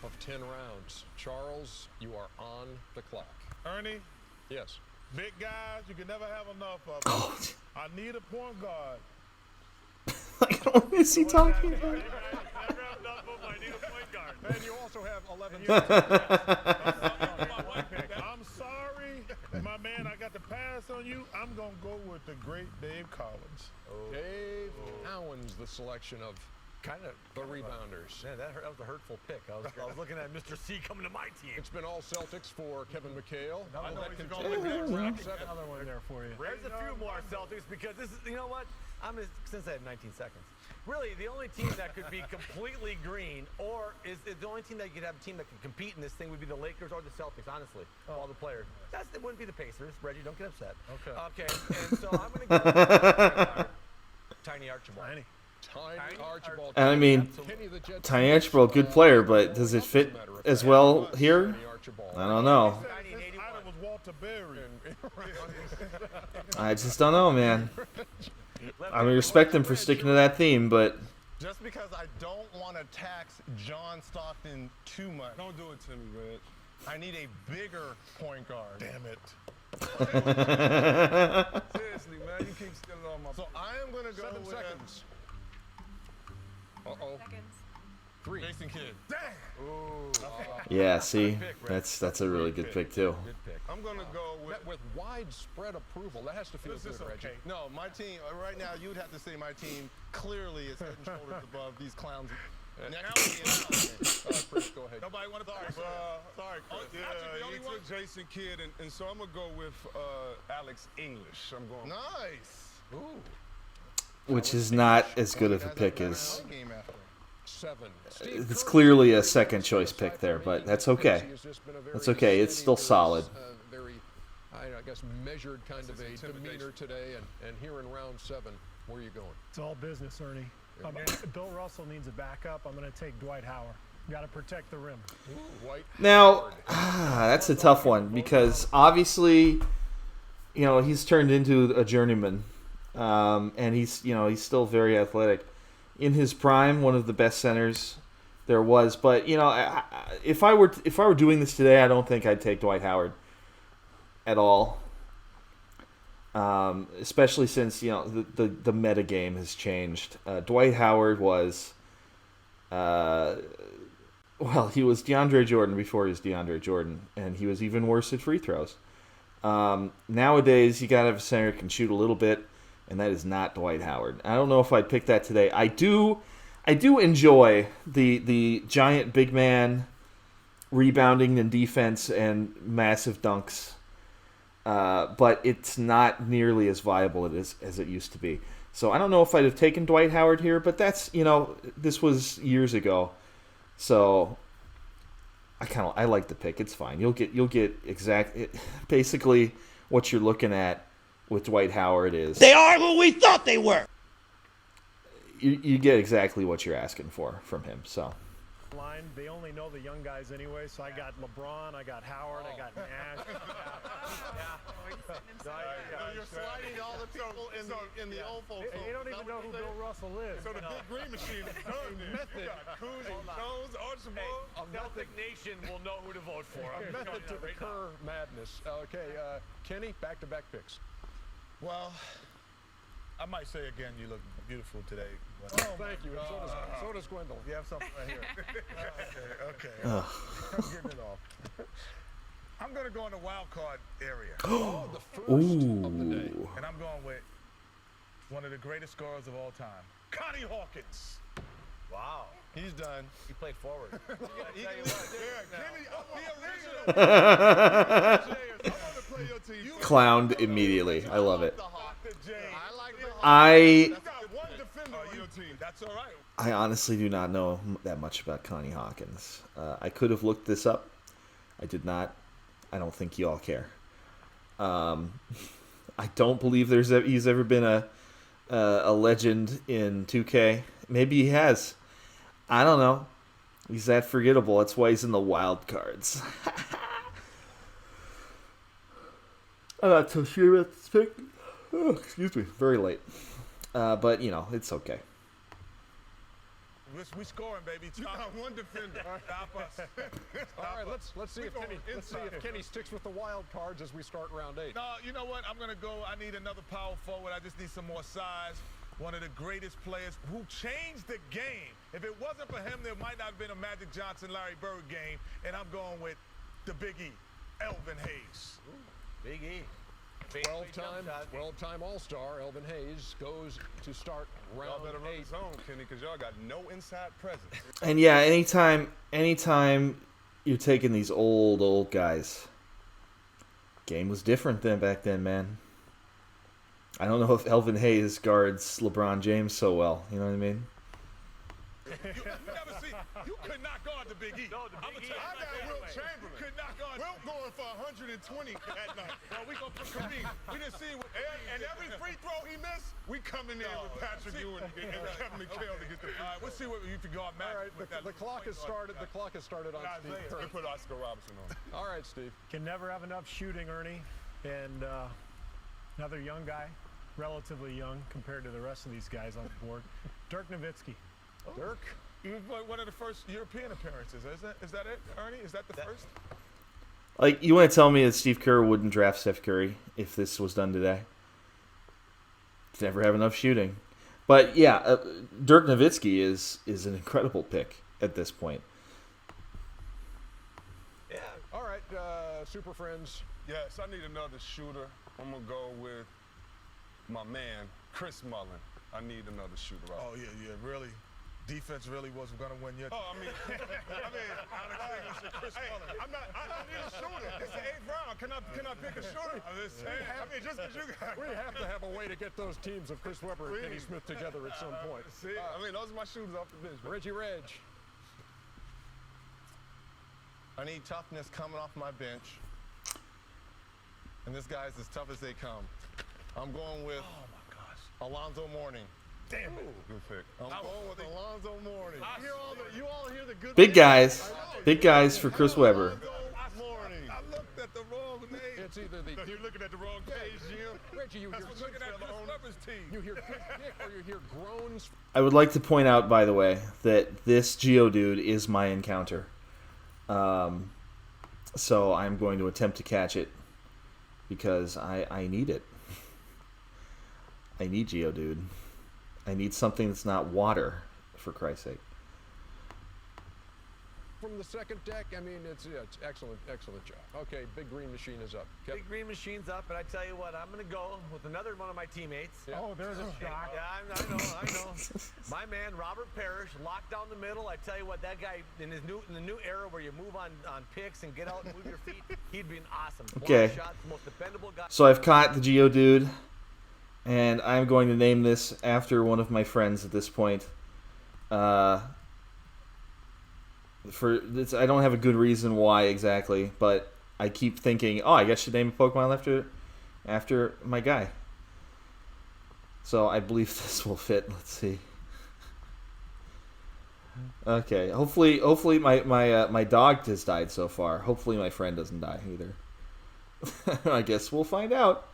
of 10 rounds, Charles, you are on the clock. Ernie? Yes. Big guys, you can never have enough of them. I need a point guard. Like, what is he talking about? Never have enough of them. I need a point guard. And you also have 11. I'm sorry, my man. I got to pass on you. I'm gonna go with the great Dave Collins. Dave Cowens, the selection of Kind of the rebounders. Man, that was a hurtful pick. I was looking at Mr. C coming to my team. It's been all Celtics for Kevin McHale. Another one there for you. There's a few more Celtics because this is, you know what? Since I have 19 seconds. Really, the only team that could be completely green, or is the only team that you could have a team that could compete in this thing would be the Lakers or the Celtics, honestly, all the players. It wouldn't be the Pacers. Reggie, don't get upset. Okay, and so I'm going to go with Tiny Archibald. Tiny Archibald. And I mean, Tiny Archibald, good player, but does it fit as well here? I don't know. I just don't know, man. I mean, respect him for sticking to that theme, but Just because I don't want to tax John Stockton too much. Don't do it to me, Reg. I need a bigger point guard. Damn it. Seriously, man, you keep stealing all my. So I am going to go 7 with seconds. Uh-oh. Seconds. 3. Jason Kidd. Ooh. Yeah, see, pick, Red. that's a really good pick too. Good pick. I'm gonna go with. Met with widespread approval. That has to feel This good, is Reggie. okay. No, my team, right now, you'd have to say my team clearly is head and shoulders above these clowns. Chris, go ahead. Nobody want to Sorry, Sorry, Chris. Yeah, he took Jason Kidd, and so I'm gonna go with Alex English. I'm going. Nice. Ooh. Which is not as good of a pick as. Game after. 7. It's clearly a second choice pick there, but that's okay. That's okay. It's still solid. Very, I guess, measured kind of a demeanor today. And here in round 7, where are you going? It's all business, Ernie. Bill Russell needs a backup. I'm going to take Dwight Howard. Got to protect the rim. White. Now, that's a tough one because obviously, you know, he's turned into a journeyman, and he's still very athletic. In his prime, one of the best centers there was. But you know, if I were doing this today, I don't think I'd take Dwight Howard at all. Especially since the meta game has changed. Dwight Howard was, he was DeAndre Jordan before he was DeAndre Jordan, and he was even worse at free throws. Nowadays, you gotta have a center who can shoot a little bit. And that is not Dwight Howard. I don't know if I'd pick that today. I do enjoy the giant big man rebounding and defense and massive dunks, but it's not nearly as viable as it used to be. So I don't know if I'd have taken Dwight Howard here, but that's this was years ago, so I like the pick. It's fine. You'll get basically what you're looking at. With Dwight Howard is They are who we thought they were. You get exactly what you're asking for from him. So Line, they only know the young guys anyway, so I got LeBron, I got Howard, I got Nash. You're sliding all the people in the old folks. They don't even know who Bill Russell is. So the big green machine is done. You got Cousy, Jones, Archibald. Celtic Nation will know who to vote for. A method to the Kerr madness. Okay, Kenny, back-to-back picks. Well, I might say again, you look beautiful today. Thank you. And so does Gwendolyn. You have something right here. Okay. Ugh. I'm getting it off. I'm going to go in the wild card area. The first of the day. Ooh. And I'm going with one of the greatest scorers of all time, Connie Hawkins. Wow. He's done. He played forward. He Kenny, Clowned immediately. I love it. I like the I one defender on your team. That's all right. I honestly do not know that much about Connie Hawkins. I could have looked this up. I did not. I don't think you all care. I don't believe he's ever been a legend in 2K. Maybe he has. I don't know. He's that forgettable. That's why he's in the wild cards. I'm not so sure about this pick. Oh, excuse me. Very late. But, it's okay. We scoring, baby. You got one defender. Stop us. All right, let's see if Kenny sticks with the wild cards as we start round 8. No, you know what? I'm going to go. I need another power forward. I just need some more size. One of the greatest players who changed the game. If it wasn't for him, there might not have been a Magic Johnson, Larry Bird game. And I'm going with the Big E, Elvin Hayes. Big E. 12-time All-Star Elvin Hayes goes to start Y'all round better run 8. his own, Kenny, because y'all got no inside presence. And yeah, anytime you're taking these old guys, game was different than back then, man. I don't know if Elvin Hayes guards LeBron James so well. You know what I mean? You never see. You could not guard the Big E. No, the Big E. I got Wilt Chamberlain. Could not guard. Wilt going for 120 that night. Well, we gonna put Kareem. We didn't see what. And every free throw he missed, we coming in with Patrick Ewing and Kevin McHale to get the. All right, we'll see what you can guard. All right, the clock has started. The clock has started on Steve Kerr. We put Oscar Robertson on. All right, Steve. Can never have enough shooting, Ernie. And another young guy, relatively young compared to the rest of these guys on the board, Dirk Nowitzki. Dirk. It was like one of the first European appearances. Is that it, Ernie? Is that the first? Like, you want to tell me that Steve Kerr wouldn't draft Steph Curry if this was done today? Never have enough shooting. But yeah, Dirk Nowitzki is an incredible pick at this point. Yeah. All right, Super Friends. Yes, I need another shooter. I'm going to go with my man, Chris Mullin. I need another shooter. Oh, yeah, really. Defense really wasn't going to win yet. Oh, I mean, Chris Mullin. I need a shooter. It's the 8th round. Can I pick a shooter? I'm just saying. Just because you got... We have to have a way to get those teams of Chris Webber and Kenny Smith together at some point. See, those are my shooters off the bench. Reggie Reg. I need toughness coming off my bench. And this guy's as tough as they come. I'm going with Alonzo Mourning. Damn it. Good pick. I'm going with Alonzo Mourning. You all hear the good Big guys. Big guys for Chris Webber. Mourning. I looked at the wrong name. It's either the... You're looking at the wrong page, Jim. Reggie, you hear... Looking at Chris Webber's team. You hear Chris Dick or you hear groans. I would like to point out, by the way, that this Geodude is my encounter. So I'm going to attempt to catch it because I need it. I need Geodude. I need something that's not water, for Christ's sake. From the second deck, I mean, it's excellent job. Okay, Big Green Machine is up. Big Green Machine's up, and I tell you what, I'm going to go with another one of my teammates. Yeah. Oh, there's a shot. Yeah, I know. My man, Robert Parrish, locked down the middle. I tell you what, that guy, in the new era where you move on picks and get out and move your feet, he'd be an awesome. Okay. Block shots, most dependable guy. So I've caught the Geodude, and I'm going to name this after one of my friends at this point. For this, I don't have a good reason why exactly, but I keep thinking, oh, I guess I should name a Pokemon after my guy. So I believe this will fit. Let's see. Okay, hopefully my dog has died so far. Hopefully my friend doesn't die either. I guess we'll find out.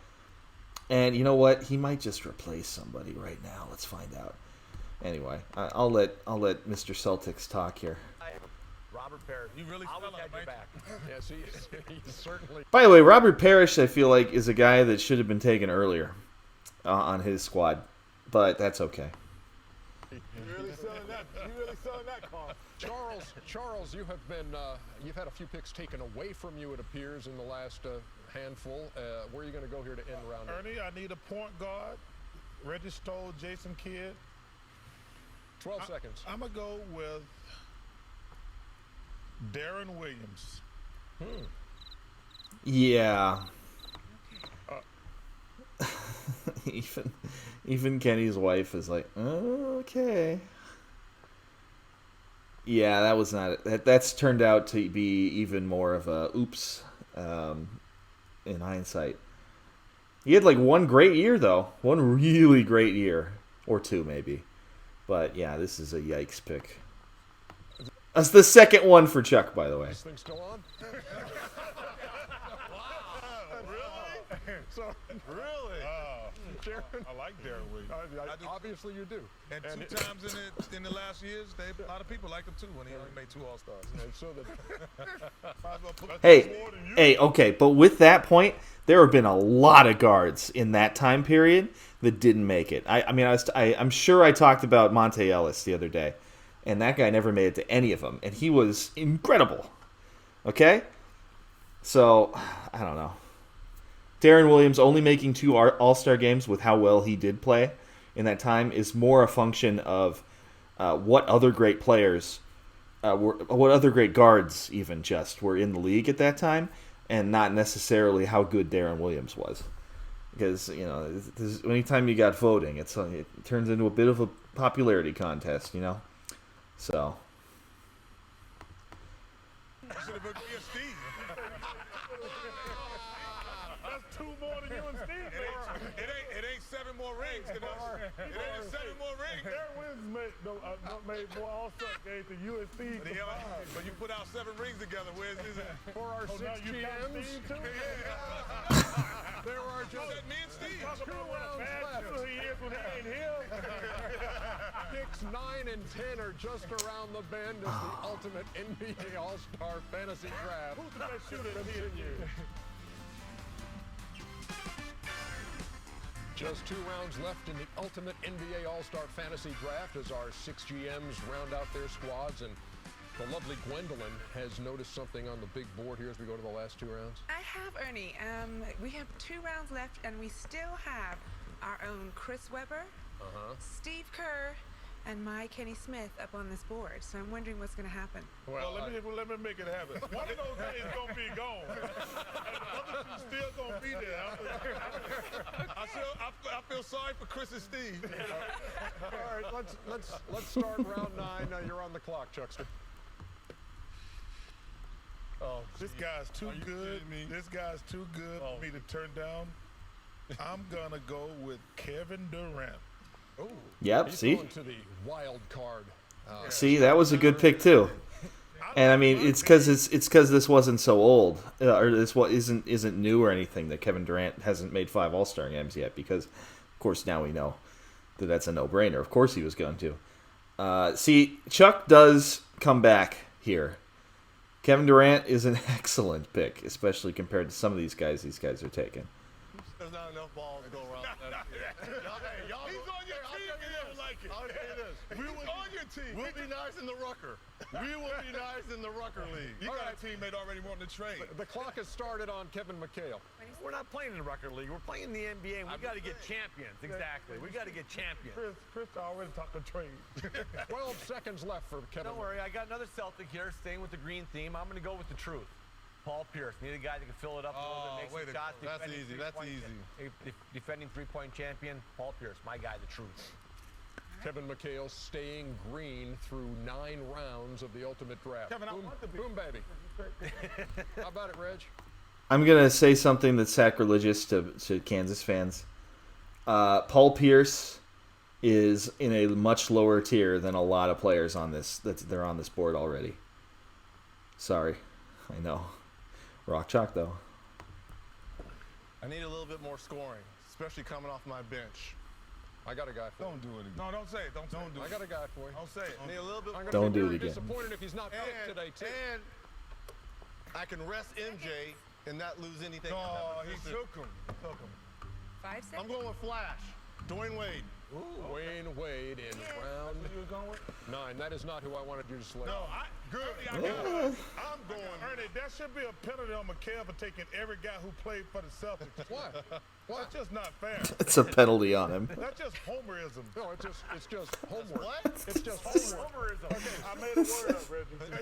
And you know what? He might just replace somebody right now. Let's find out. Anyway, I'll let Mr. Celtics talk here. Robert Parrish. You really always fell had your back. Yes, he certainly... By the way, Robert Parrish, I feel like, is a guy that should have been taken earlier on his squad, but that's okay. You really selling that car. Charles, you have been you've had a few picks taken away from you, it appears, in the last handful. Where are you going to go here to end round? Ernie, I need a point guard. Reggie Stoll, Jason Kidd. 12 seconds. I'm going to go with Darren Williams. Yeah. Even Kenny's wife is like, oh, okay. Yeah, that was not it. That's turned out to be even more of a oops in hindsight. He had like one great year, though. One really great year. Or two, maybe. But yeah, this is a yikes pick. That's the second one for Chuck, by the way. This thing's still on? Really? I like Darren Williams. Obviously you do. And two times in the last years, a lot of people liked him too when he only made 2 All-Stars. And so that... Hey, okay, but with that point, there have been a lot of guards in that time period that didn't make it. I'm sure I talked about Monte Ellis the other day, and that guy never made it to any of them, and he was incredible. Okay? So, I don't know. Darren Williams only making 2 All-Star games with how well he did play in that time is more a function of what other great players, what other great guards even just were in the league at that time, and not necessarily how good Darren Williams was. Because, you know, anytime you got voting, it turns into a bit of a popularity contest, you know? So. Should have booked me a Steve. That's 2 more than you and Steve. It ain't 7 more rings. It ain't 7 more rings. Darren Williams made more All-Star games than you and Steve. But you put out 7 rings together. Where's his at? For our 6 GMs, there are just... me and Steve. Talk about what a bad shooter he is when he ain't here. Picks 9 and 10 are just around the bend as the ultimate NBA All-Star Fantasy Draft. Who's the best shooter in the NBA? Just 2 rounds left in the ultimate NBA All-Star Fantasy Draft as our 6 GMs round out their squads, and the lovely Gwendolyn has noticed something on the big board here as we go to the last 2 rounds. I have, Ernie. We have 2 rounds left, and we still have our own Chris Webber, Steve Kerr, and my Kenny Smith up on this board. So I'm wondering what's going to happen. Well, let me make it happen. One of those days gonna be gone. And the other 2 still gonna be there. I feel sorry for Chris and Steve. All right, let's start round 9. You're on the clock, Chuckster. Oh, this guy's too good. This guy's too good for me to turn down. I'm gonna go with Kevin Durant. Oh, Yep, he's see? going to the wild card. See, that was a good pick too. And I mean, it's because this wasn't so old, or this isn't new or anything that Kevin Durant hasn't made 5 All-Star games yet. Because, of course, now we know that that's a no-brainer. Of course, he was going to. See, Chuck does come back here. Kevin Durant is an excellent pick, especially compared to some of these guys are taking. There's not enough balls to go around. He's on your team and you don't like it. I'll say this. On your team. We'll be nice in the Rucker. We will be nice in the Rucker League. You got a teammate already wanting to trade. The clock has started on Kevin McHale. We're not playing in the record league. We're playing in the NBA, and we got to get champions. Exactly. We got to get champions. Chris always talking trade. 12 seconds left for Kevin. Don't worry. I got another Celtic here, staying with the green theme. I'm going to go with the truth. Paul Pierce. Need a guy that can fill it up a little bit, make some shots. That's easy. That's easy. Defending 3-point champion, Paul Pierce. My guy, the truth. Kevin McHale staying green through 9 rounds of the ultimate draft. Kevin, I want to be. Boom, baby. How about it, Reg? I'm going to say something that's sacrilegious to Kansas fans. Paul Pierce is in a much lower tier than a lot of players on this. They're on this board already. Sorry. I know. Rock chalk, though. I need a little bit more scoring, especially coming off my bench. I got a guy for you. Don't do it again. No, don't say it. Don't do it. I got a guy for you. Don't say it. Need a little bit. I'm Don't gonna be do very it again. disappointed if he's not picked today, too. And I can rest MJ and not lose anything. No, he took him. 5 seconds? I'm going with Flash. Dwayne Wade. Wayne Wade in round You were going with? 9. That is not who I wanted you to select. No, good. I'm going. Ernie, that should be a penalty on McHale for taking every guy who played for the Celtics. Why? That's just not fair. It's a penalty on him. That's just homerism. No, it's just homework. What? It's just homework. Homerism. I made a word up, Reggie. Thank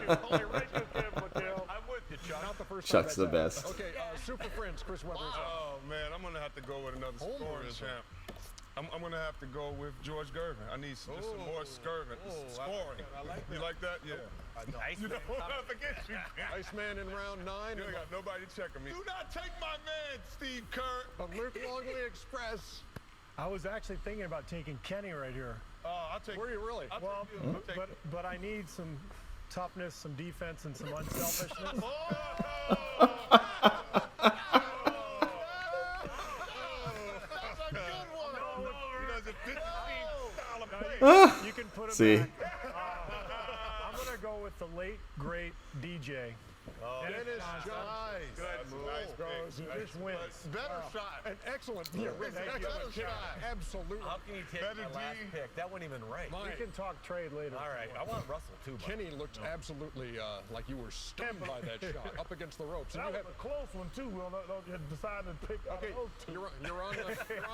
you. Only right there, Kevin McHale. I'm with you, Chuck. Not the first Chuck's time the that's best. happened. Okay, Super Friends, Chris Webber. Oh, man, I'm going to have to go with another scoring champ. I'm going to have to go with George Gervin. I need just some more scoring. I like You like that? Yeah. Nice. You don't want to forget you. Iceman in round 9. You ain't got nobody checking me. Do not take my man, Steve Kerr. The Luke Longley Express. I was actually thinking about taking Kenny right here. I'll take Were you really? I'll Well, take you. I'll take you. but I need some toughness, some defense, and some unselfishness. You can put him See. back. I'm going to go with the late, great DJ. Dennis Nice. Johnson. He just wins. Better shot. An excellent Better shot. Absolutely. How can you take my last pick? That wasn't even right. We can talk trade later. All right. I want Russell, too. But Kenny looked absolutely like you were stunned by that shot up against the ropes. And That you was had, a close one, too. We'll decide to pick okay, you're on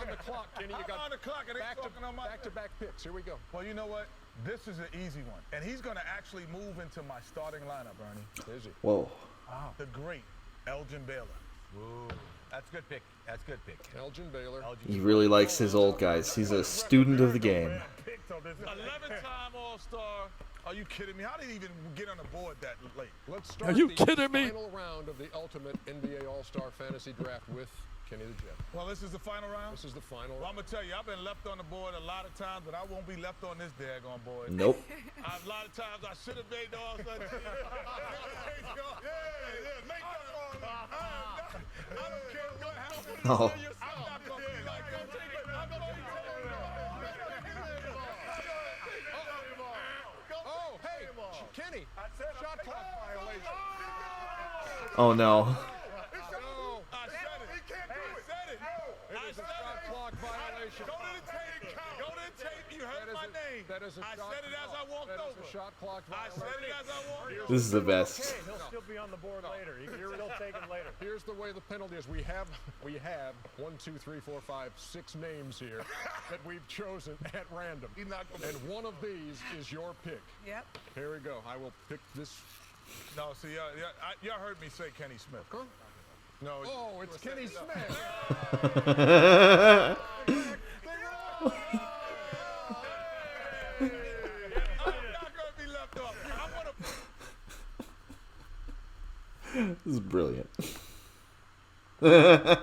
the clock, Kenny. You I'm got on the clock, and they talking on my back-to-back picks. Here we go. Well, you know what? This is an easy one. And he's going to actually move into my starting lineup, Ernie. Is he? Whoa. The great Elgin Baylor. Ooh, that's a good pick. That's a good pick. Elgin Baylor. He really likes his old guys. He's a student of the game. 11-time All-Star. Are you kidding me? How did he even get on the board that late? Let's start the final round of the ultimate NBA All-Star Fantasy Draft with Kenny the Jet. Well, this is the final round? This is the final Well, I'm round. going to tell you, I've been left on the board a lot of times, but I won't be left on this daggone board. Nope. A lot of times I should have made the All-Star team. Make that All-Star. I don't care what happens. Oh. I'm not going to be like, I'm going to Oh no. I said it. He can't do it. I said it. It is a shot clock violation. Go to the tape. Go to the tape. You heard my name. That is a I shot said it as I walked That over. is a shot clock I violation. said it as I walked over. This is the best. Okay, he'll still be on the board later. He can still take him later. Here's the way the penalty is. We have 1, 2, 3, 4, 5, 6 names here that we've chosen at random. And one of these is your pick. Yep. Here we go. I will pick this. No, see, y'all heard me say Kenny Smith. Huh? No. Oh, it's Kenny Smith. I'm not gonna be left off. I want to This is brilliant. play with Magic.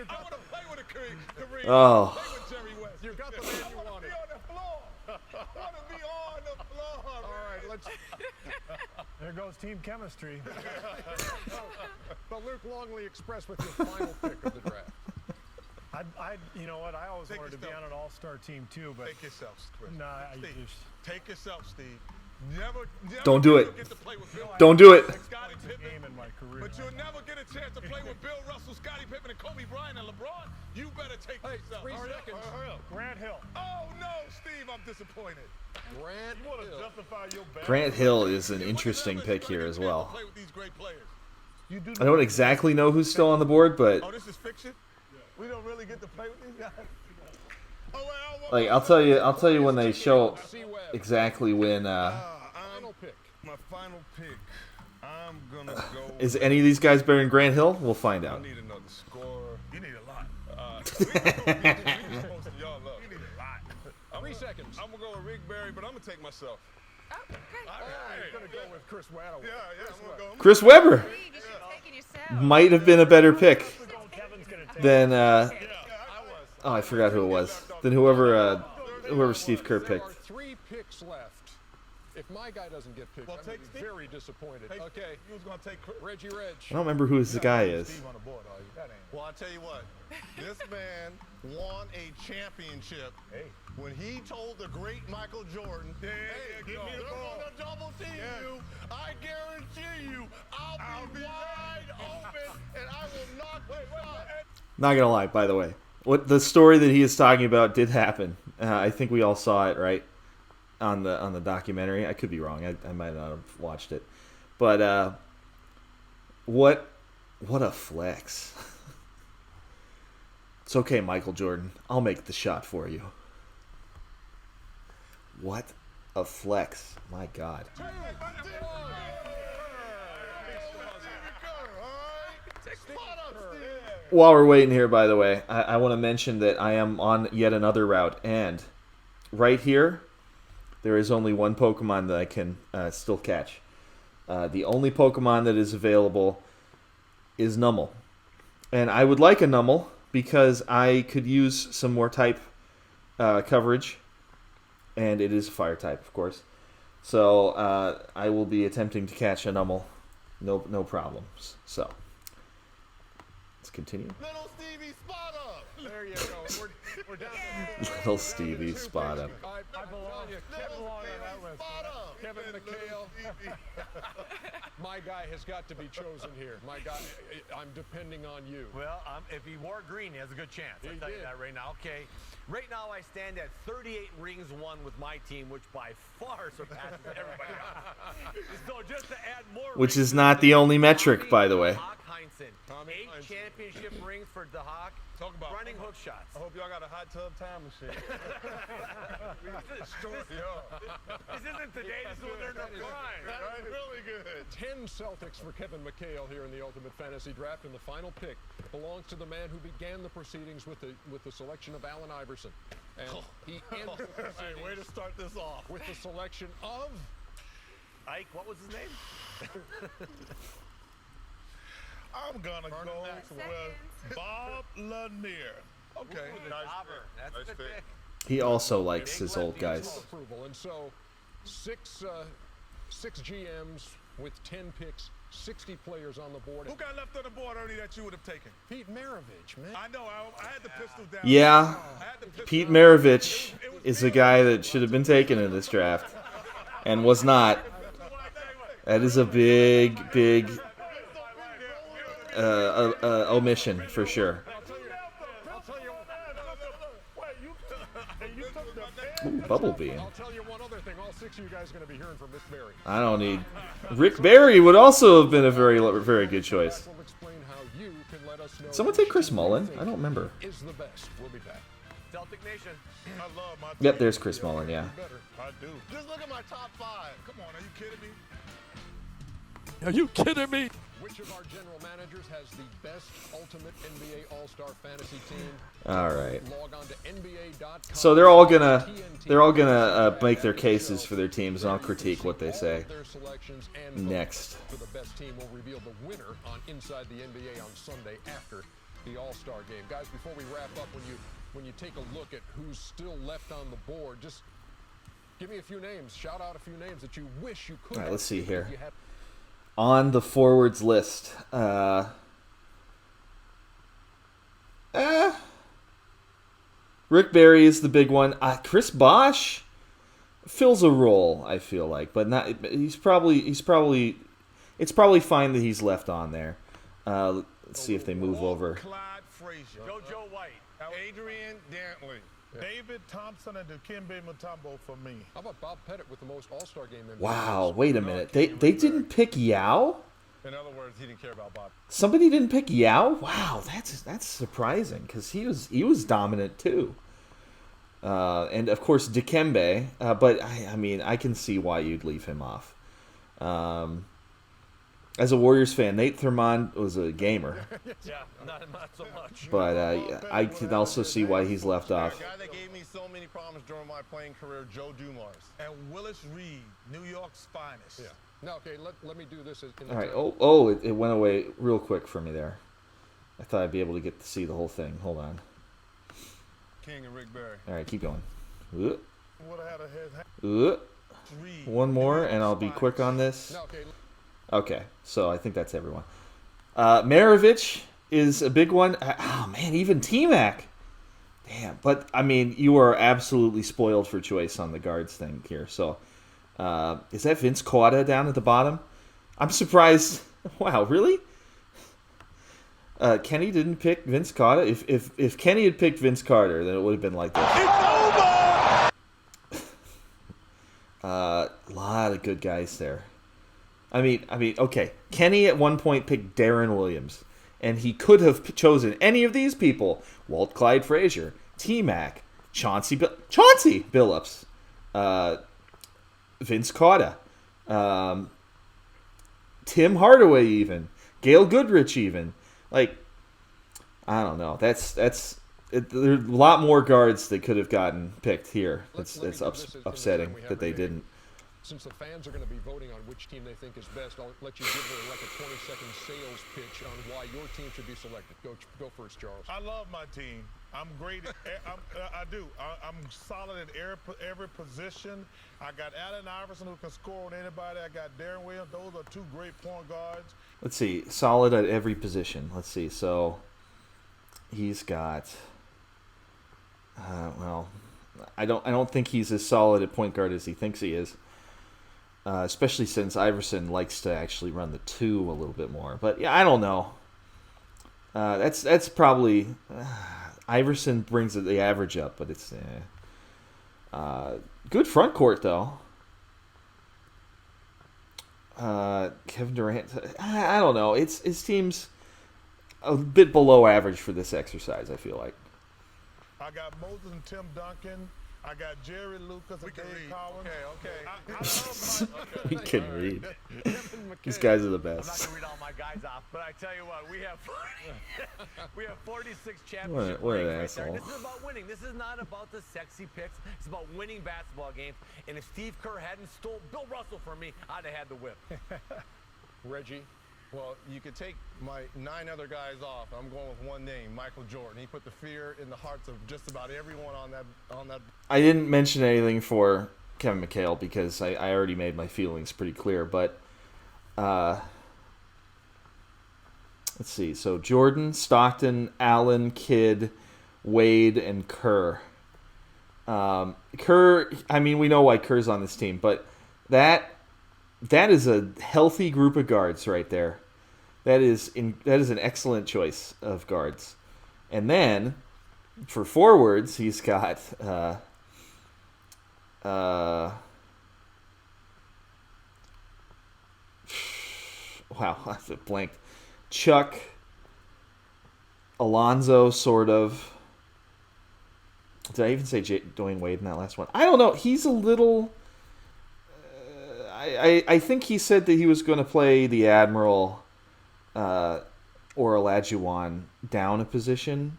I want to play with a Kareem. Oh. Play with Jerry West. You got the man you I want to wanted. be on the floor. I want to be on the floor. All right, let's. There goes team chemistry. The Luke Longley Express with your final pick of the draft. You know what? I always Take wanted to be yourself. on an all-star team too, but Take yourself, Chris. nah, I Steve, just take yourself, Steve. Never Don't do it. Get to play with Bill Don't do it. Scottie a game Pippen. in my career. But you'll never get a chance to play with Bill Russell, Scottie Pippen, and Kobe Bryant and LeBron. You better take yourself. 3 Hurry up, seconds. hurry up. Grant Hill. Oh no, Steve, I'm disappointed. Grant You want to Hill. justify your bad Grant play? Hill is an When interesting the hell pick is here Grant as Hill well. play with these great players? You do I don't exactly know who's still on the board, but Oh, this is fiction? We don't really get to play with these guys? Oh, wait, like I'll tell you when they show exactly when Final pick. My final pick. I'm gonna go. is any of these guys better than Grant Hill? We'll find I out. need another scorer. You need a lot. We just posting y'all up. You need a lot. 3 seconds. I'm gonna go with Rick Barry, but I'm gonna take myself. Oh, okay. He's going to go with Chris Waddle. Yeah, I'm gonna go. Chris Webber Steve, you should have taken yourself. might have been a better pick Kevin's gonna take than I was. oh, I forgot who it was. Than whoever Steve Kerr There are picked. 3 picks left. If my guy doesn't get picked, Well, I'm gonna take be Steve. very disappointed. Hey, Okay, You was gonna take Chris. Reggie Reg. I don't remember who this guy is. Steve on the board, are you? That ain't. Well, I tell you what, this man won a championship when he told the great Michael Jordan, Yeah, "Hey, give me the they're ball." gonna double team you. I guarantee you, I'll be wide open and I will knock the shot." Not gonna lie, by the way, what the story that he is talking about did happen. I think we all saw it, right, on the documentary. I could be wrong. I might not have watched it, but what a flex! It's okay, Michael Jordan. I'll make the shot for you. What a flex! My God. While we're waiting here, by the way, I want to mention that I am on yet another route, and right here, there is only one Pokemon that I can still catch. The only Pokemon that is available is Numel. And I would like a Numel because I could use some more type coverage, and it is a fire type, of course. So I will be attempting to catch a Numel, no problems. So let's continue. Little Stevie, spot up. There you go. We're down to Little Stevie, spot up. I belong. Kevin belong on that list. Spot up. Kevin McHale. My guy has got to be chosen here. My guy, I'm depending on you. Well, if he wore green, he has a good chance. I'll He tell you did. that right now. Okay. Right now, I stand at 38 rings won with my team, which by far surpasses everybody else. So just to add more Which rings is not the only metric, by the way. Hawk Heinsohn. Tommy 8 Heinsohn. championship rings for the Hawk. Talk about running hook shots. I hope y'all got a hot tub time machine. This isn't today. This is when they're in their prime. That's really good. 10 Celtics for Kevin McHale here in the Ultimate Fantasy Draft, and the final pick belongs to the man who began the proceedings with the selection of Allen Iverson. And he ends the Hey, way to proceedings start this off. with the selection of Ike, what was his name? I'm gonna go with Bob Lanier. Okay. Dauber. That's a Nice good pick. pick. He also likes his old guys. approval. And so six GMs with 10 picks, 60 players on the board. Who got left on the board, Ernie, that you would have taken? Pete Maravich, man. I know. I had the pistol down. Yeah, I had the pistol Pete down. Maravich is a guy that should have been taken in this draft and was not. That is a big omission for sure. Ooh, Bumblebee. I'll tell you one other thing. All 6 of you guys are going to be hearing from Miss Berry. I don't need. Rick Barry would also have been a very good choice. We'll explain how you can let us know Someone take which Chris team you Mullin? think I don't remember. Is the best. We'll be back. Celtic Nation. I love my Yep, team. there's Chris Mullin. Yeah. Better. I do. Just look at my top 5. Come on, are you kidding me? Are you kidding me? Which of our general managers has the best ultimate NBA All-Star fantasy team? All right. Log on to NBA.com. So they're all gonna make their cases for their teams, and I'll critique what they say Their selections and next. for the best team will reveal the winner on Inside the NBA on Sunday after the All-Star game. Guys, before we wrap up, when you take a look at who's still left on the board, just give me a few names. Shout out a few names that you wish you could. All right, have let's see if here. you had- On the forwards list, Rick Barry is the big one. Chris Bosh fills a role, I feel like, but not. It's probably fine that he's left on there. Let's see if they move over. Clyde Frazier. JoJo White. Adrian Dantley. David Thompson and Dikembe Mutombo for me. How about Bob Pettit with the most All-Star game MVPs? Wow, wait a minute. They didn't pick Yao? In other words, he didn't care about Bob. Somebody didn't pick Yao? Wow, that's surprising because he was dominant too. And of course Dikembe, but I mean I can see why you'd leave him off. As a Warriors fan, Nate Thurmond was a gamer, Yeah, not so much. but I can also see why he's left off. The guy that gave me so many problems during my playing career, Joe Dumars. And Willis Reed, New York's finest. Yeah. Now, okay, let me do this. In the All right. time. It went away real quick for me there. I thought I'd be able to get to see the whole thing. Hold on. King and Rick Barry. All right, keep going. Would have had a head. Reed. One more, and I'll be quick on this. Now, okay, Okay, so I think that's everyone. Maravich is a big one. Oh, man, even T-Mac. Damn, but, I mean, you are absolutely spoiled for choice on the guards thing here. So, is that Vince Carter down at the bottom? I'm surprised. Wow, really? Kenny didn't pick Vince Carter? If Kenny had picked Vince Carter, then it would have been like this. It's over! A lot of good guys there. I mean, okay. Kenny at one point picked Darren Williams, and he could have chosen any of these people: Walt Clyde Frazier, T-Mac, Chauncey Billups, Vince Carter, Tim Hardaway, even Gail Goodrich, even. Like, I don't know. There's a lot more guards that could have gotten picked here. It's upsetting that they didn't. since the fans are going to be voting on which team they think is best, I'll let you give her like a 20-second sales pitch on why your team should be selected. Go first, Charles. I love my team. I'm great. I do. I'm solid at every position. I got Allen Iverson who can score on anybody. I got Darren Williams. Those are two great point guards. Let's see. Solid at every position. Let's see. So he's got. Well, I don't think he's as solid at point guard as he thinks he is. Especially since Iverson likes to actually run the two a little bit more. But yeah, I don't know. That's probably Iverson brings the average up, but it's good front court though. Kevin Durant. I don't know. His team's a bit below average for this exercise, I feel like. I got Moses and Tim Duncan. I got Jerry Lucas and Dave Collins. Okay. We can read. These guys are the I'm not best. going to read all my guys off, but I tell you what, we have 46 championship What an rings right there. asshole. This is about winning. This is not about the sexy picks. It's about winning basketball games. And if Steve Kerr hadn't stole Bill Russell from me, I'd have had the whip. Reggie. Well, you could take my 9 other guys off. I'm going with one name, Michael Jordan. He put the fear in the hearts of just about everyone on that. I didn't mention anything for Kevin McHale because I already made my feelings pretty clear. But let's see. So Jordan, Stockton, Allen, Kidd, Wade, and Kerr. Kerr. I mean, we know why Kerr's on this team, but that is a healthy group of guards right there. That is an excellent choice of guards. And then for forwards, he's got wow, I blanked. Chuck, Alonzo, sort of. Did I even say Dwayne Wade in that last one? I don't know. He's a little. I think he said that he was going to play the Admiral or Olajuwon down a position,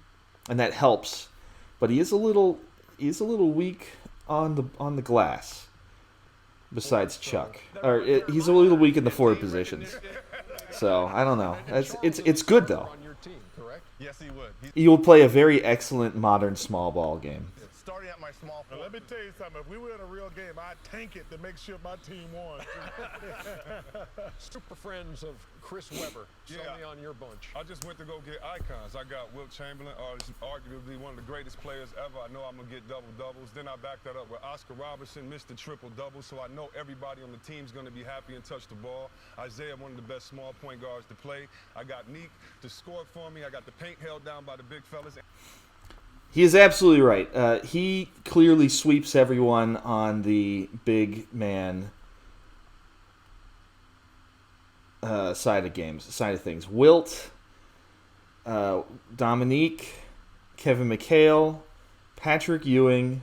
and that helps. But he is a little weak on the glass. Besides Chuck, he's a little weak in the forward positions. So I don't know. It's good though. Yes, he would. You will play a very excellent modern small ball game. Starting at my small Now, let me tell you something. If we were in a real game, I'd tank it to make sure my team won. Super friends of Chris Webber, somebody on your bunch. I just went to go get icons. I got Wilt Chamberlain, arguably one of the greatest players ever. I know I'm going to get double-doubles. Then I backed that up with Oscar Robertson, Mr. Triple-Double, so I know everybody on the team's going to be happy and touch the ball. Isaiah, one of the best small point guards to play. I got Neek to score for me. I got the paint held down by the big fellas. He is absolutely right. He clearly sweeps everyone on the big man side of things. Wilt, Dominique, Kevin McHale, Patrick Ewing.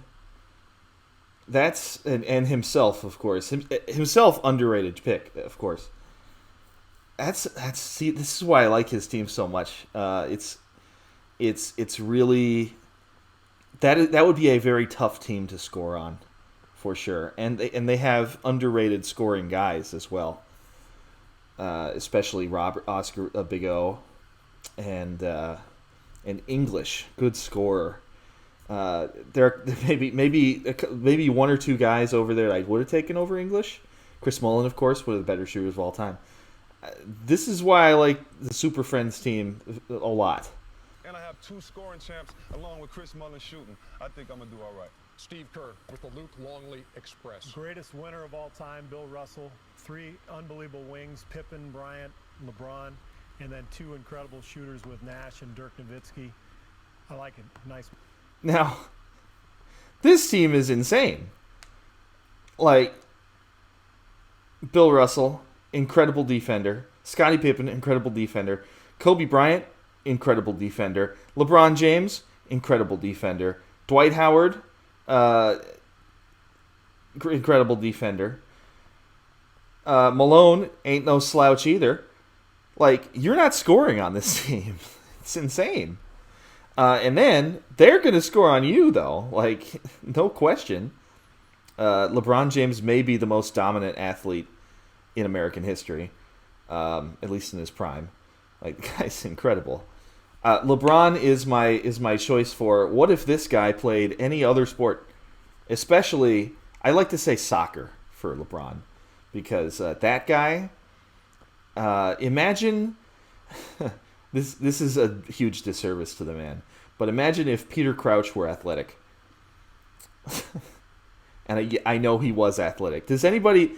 And himself, of course. Himself underrated pick, of course. See, this is why I like his team so much. It's really. That would be a very tough team to score on, for sure. And they have underrated scoring guys as well, especially Oscar Big O, and English, good scorer. There maybe one or two guys over there I would have taken over English. Chris Mullin, of course, one of the better shooters of all time. This is why I like the Super Friends team a lot. And I have 2 scoring champs along with Chris Mullin shooting. I think I'm going to do all right. Steve Kerr with the Luke Longley Express. Greatest winner of all time, Bill Russell. 3 unbelievable wings, Pippen, Bryant, LeBron, and then 2 incredible shooters with Nash and Dirk Nowitzki. I like it. Nice. Now, this team is insane. Like, Bill Russell, incredible defender. Scottie Pippen, incredible defender. Kobe Bryant, incredible defender. LeBron James, incredible defender. Dwight Howard, incredible defender. Malone ain't no slouch either. Like, you're not scoring on this team. It's insane. And then they're going to score on you, though. Like, no question. LeBron James may be the most dominant athlete in American history, at least in his prime. Like, the guy's incredible. LeBron is my choice for what if this guy played any other sport, especially I like to say soccer for LeBron, because that guy. Imagine this is a huge disservice to the man, but imagine if Peter Crouch were athletic, and I know he was athletic. Does anybody?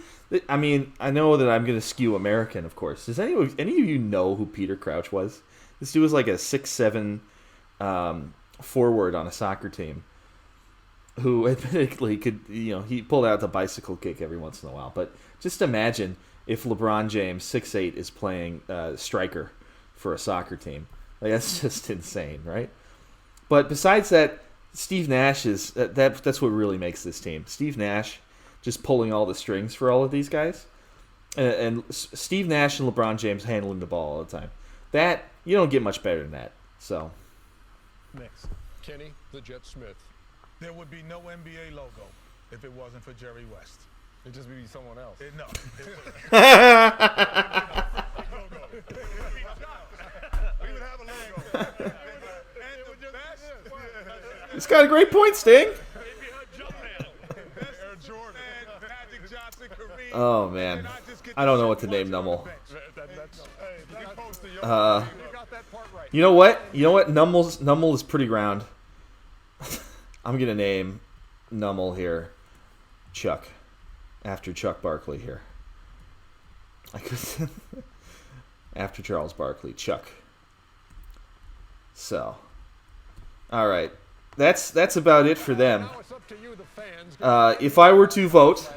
I mean, I know that I'm going to skew American, of course. Does any of you know who Peter Crouch was? This dude was like a 6'7" forward on a soccer team who admittedly could, he pulled out the bicycle kick every once in a while. But just imagine if LeBron James, 6'8", is playing striker for a soccer team. Like, that's just insane, right? But besides that, Steve Nash is that's what really makes this team. Steve Nash just pulling all the strings for all of these guys, and Steve Nash and LeBron James handling the ball all the time. That you don't get much better than that. So, Next. Kenny the Jet Smith. There would be no NBA logo if it wasn't for Jerry West. It'd just be someone else. No. We would have a logo. He's got a great point, Sting. Oh man, I don't know what to name Nummel. You know what? Nummel is pretty ground. I'm gonna name Nummel here Chuck, after Chuck Barkley here. after Charles Barkley, Chuck. So, all right, that's about it for them. Now it's up to you, the fans. If I were to vote,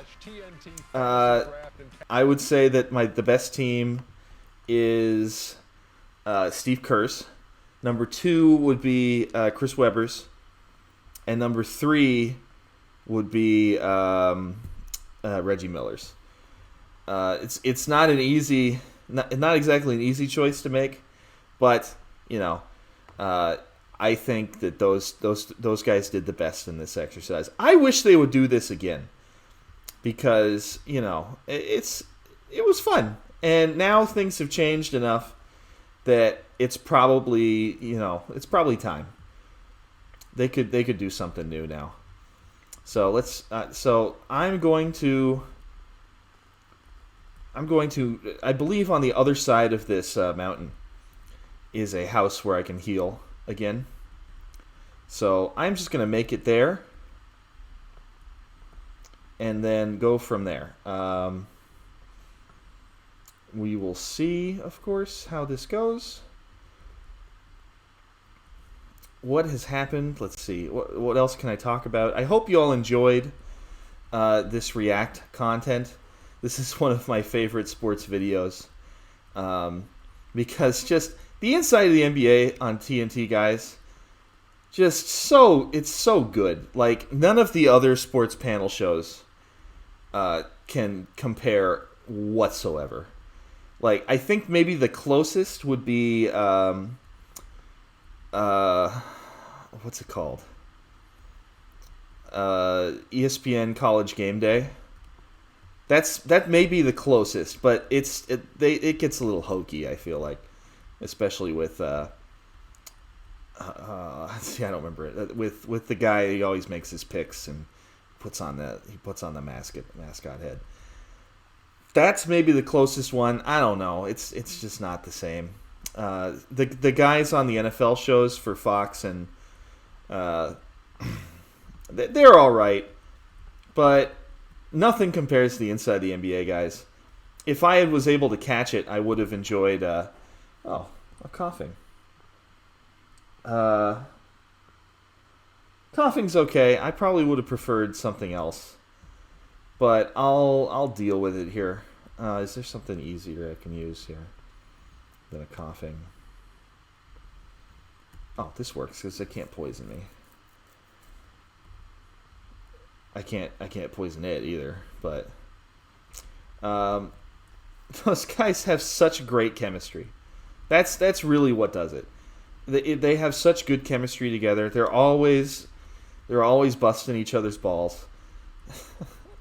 I would say that the best team is Steve Kerr's. Number 2 would be Chris Webber's, and number 3 would be Reggie Miller's. It's not an easy, not exactly an easy choice to make, but I think that those guys did the best in this exercise. I wish they would do this again, because it was fun, and now things have changed enough that it's probably time. They could do something new now. So let's. So I'm going to. I believe on the other side of this mountain is a house where I can heal again. So I'm just going to make it there, and then go from there. We will see, of course, how this goes. What has happened? Let's see. What else can I talk about? I hope you all enjoyed this React content. This is one of my favorite sports videos, because just the inside of the NBA on TNT, guys, it's so good. Like, none of the other sports panel shows can compare whatsoever. Like, I think maybe the closest would be what's it called? ESPN College Game Day. That may be the closest, but it gets a little hokey, I feel like, especially with I don't remember it, with the guy who always makes his picks and puts on the mascot head. That's maybe the closest one. I don't know. It's just not the same. The guys on the NFL shows for Fox and they're all right, but nothing compares to the inside of the NBA guys. If I was able to catch it, I would have enjoyed. I'm coughing. Coughing's okay. I probably would have preferred something else, but I'll deal with it here. Is there something easier I can use here than a coughing? Oh, this works because it can't poison me. I can't poison it either, but those guys have such great chemistry. That's really what does it. They have such good chemistry together. They're always busting each other's balls.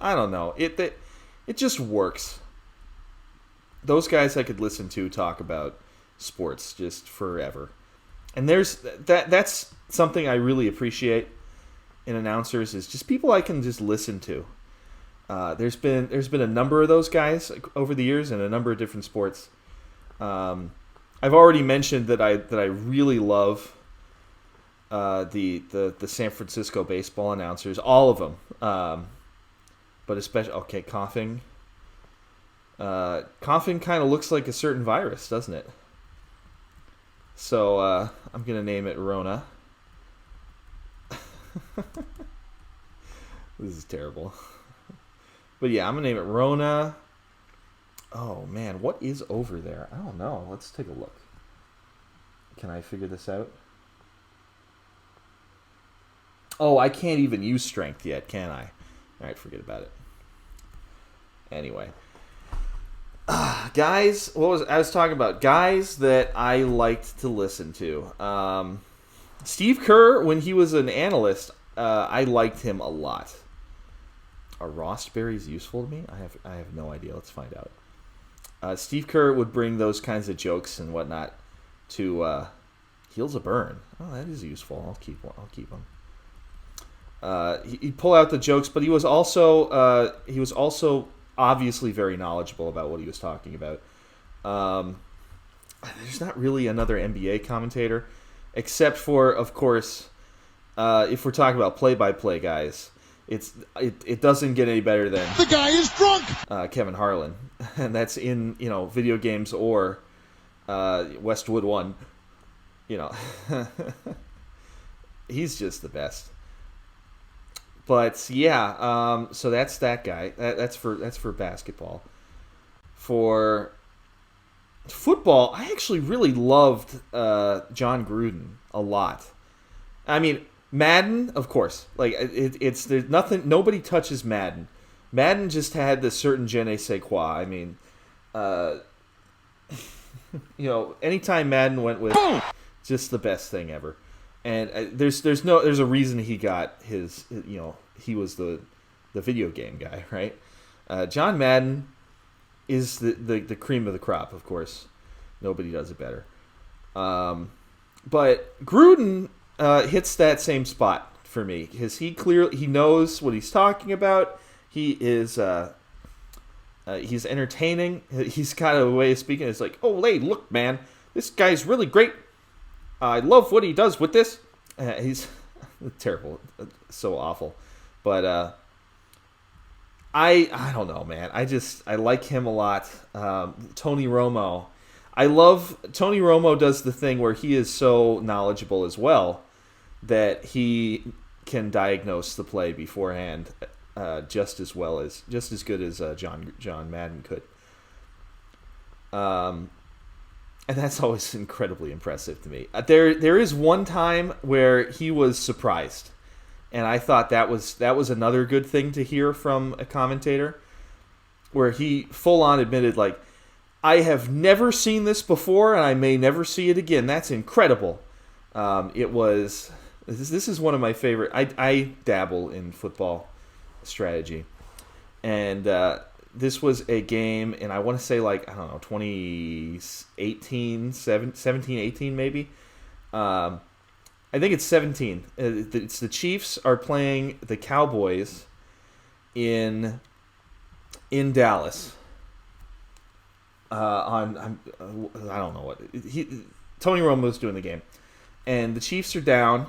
I don't know. It just works. Those guys I could listen to talk about sports just forever. And that's something I really appreciate in announcers, is just people I can just listen to. There's been a number of those guys over the years in a number of different sports. I've already mentioned that I really love the San Francisco baseball announcers, all of them. But especially coughing. Coughing kind of looks like a certain virus, doesn't it? So I'm gonna name it Rona. This is terrible. But yeah, I'm gonna name it Rona. Oh man, what is over there? I don't know. Let's take a look. Can I figure this out? Oh, I can't even use strength yet, can I? Alright, forget about it. Anyway. Guys, I was talking about? Guys that I liked to listen to. Steve Kerr, when he was an analyst, I liked him a lot. Are Ross berries useful to me? I have no idea. Let's find out. Steve Kerr would bring those kinds of jokes and whatnot to heals a burn. Oh, that is useful. I'll keep them. He'd pull out the jokes, but he was also obviously very knowledgeable about what he was talking about. There's not really another NBA commentator, except for, of course, if we're talking about play-by-play guys, it doesn't get any better than The guy is drunk! Kevin Harlan, and that's in video games or Westwood One. He's just the best. But yeah, so that's that guy. That's for basketball. For football, I actually really loved John Gruden a lot. I mean, Madden, of course. Like it's there's nothing. Nobody touches Madden. Madden just had this certain je ne sais quoi. I mean, anytime Madden went with, just the best thing ever. And there's a reason he got his, he was the video game guy, right? John Madden is the cream of the crop, of course. Nobody does it better. But Gruden hits that same spot for me because he knows what he's talking about. He is he's entertaining. He's got a way of speaking. It's like, oh, hey, look, man, this guy's really great. I love what he does with this. He's terrible, so awful. But I don't know, man. I like him a lot. Tony Romo. I love Tony Romo does the thing where he is so knowledgeable as well that he can diagnose the play beforehand just as good as John Madden could. And that's always incredibly impressive to me. There is one time where he was surprised, and I thought that was another good thing to hear from a commentator, where he full on admitted, like, I have never seen this before, and I may never see it again. That's incredible. This is one of my favorite. I dabble in football strategy, and this was a game, and I want to say, like, I don't know, 2018, 17, 18 maybe. I think it's 17. It's the Chiefs are playing the Cowboys in Dallas. I don't know what Tony Romo's doing the game, and the Chiefs are down,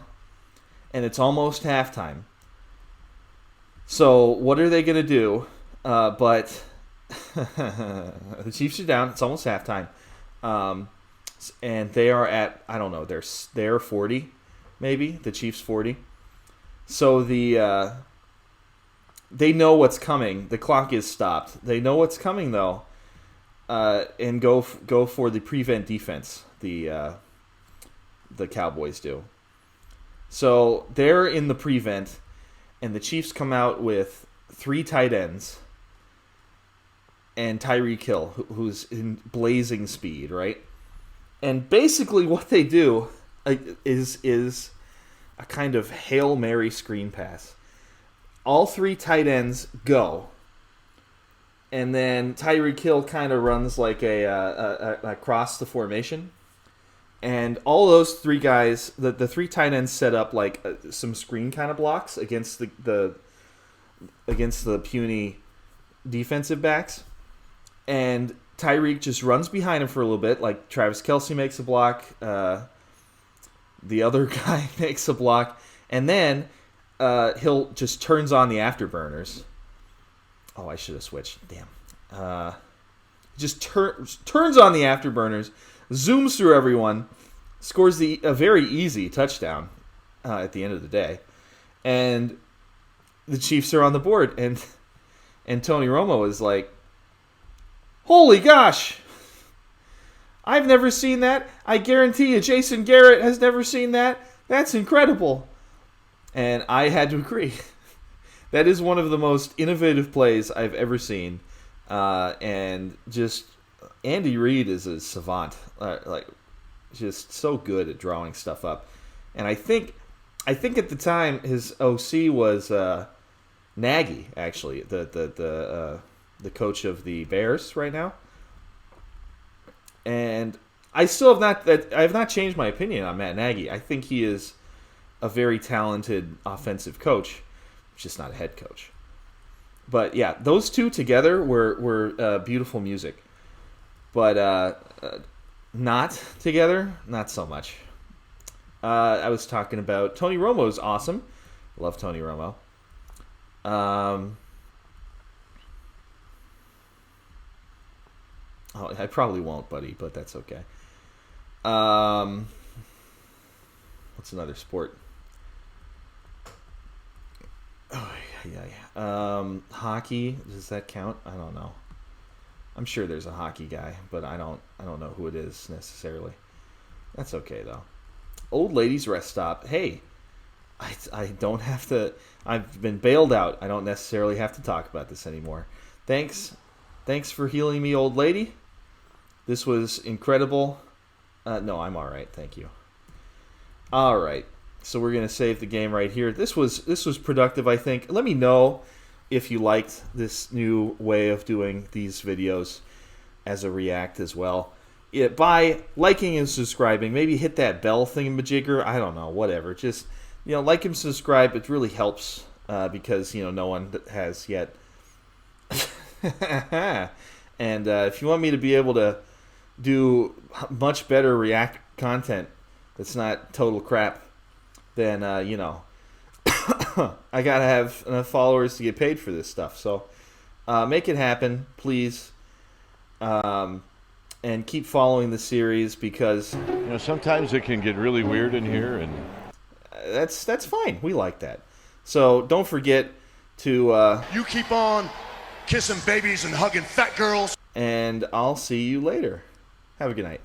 and it's almost halftime. So what are they going to do? But the Chiefs are down. It's almost halftime, and they are at, I don't know, they're 40, maybe the Chiefs 40. So they know what's coming. The clock is stopped. They know what's coming though, and go for the prevent defense. The Cowboys do. So they're in the prevent, and the Chiefs come out with 3 tight ends. And Tyreek Hill, who's in blazing speed, right? And basically what they do is a kind of Hail Mary screen pass. All 3 tight ends go. And then Tyreek Hill kind of runs like across the formation. And all those 3 guys, the 3 tight ends set up like some screen kind of blocks against the puny defensive backs. And Tyreek just runs behind him for a little bit, like Travis Kelce makes a block, the other guy makes a block, and then Hill just turns on the afterburners. Oh, I should have switched. Damn. Just turns on the afterburners, zooms through everyone, scores a very easy touchdown at the end of the day, and the Chiefs are on the board, and Tony Romo is like, holy gosh! I've never seen that. I guarantee you Jason Garrett has never seen that. That's incredible. And I had to agree. That is one of the most innovative plays I've ever seen. And just Andy Reid is a savant. Just so good at drawing stuff up. And I think at the time his OC was Nagy, actually, the coach of the Bears right now. And I have not changed my opinion on Matt Nagy. I think he is a very talented offensive coach, just not a head coach. But yeah, those 2 together were beautiful music. But not together, not so much. I was talking about Tony Romo's awesome. Love Tony Romo. Oh, I probably won't, buddy, but that's okay. What's another sport? Oh, yeah. Hockey, does that count? I don't know. I'm sure there's a hockey guy, but I don't know who it is necessarily. That's okay though. Old ladies rest stop. Hey, I don't have to. I've been bailed out. I don't necessarily have to talk about this anymore. Thanks for healing me, old lady. This was incredible. No, I'm all right. Thank you. All right. So we're gonna save the game right here. This was productive, I think. Let me know if you liked this new way of doing these videos as a react as well. By liking and subscribing, maybe hit that bell thingamajigger. I don't know, whatever. Just like and subscribe. It really helps because no one has yet. And if you want me to be able to do much better react content that's not total crap, then I gotta have enough followers to get paid for this stuff. So make it happen, please, and keep following the series because sometimes it can get really weird in here, and that's fine. We like that. So don't forget to You keep on kissing babies and hugging fat girls. And I'll see you later. Have a good night.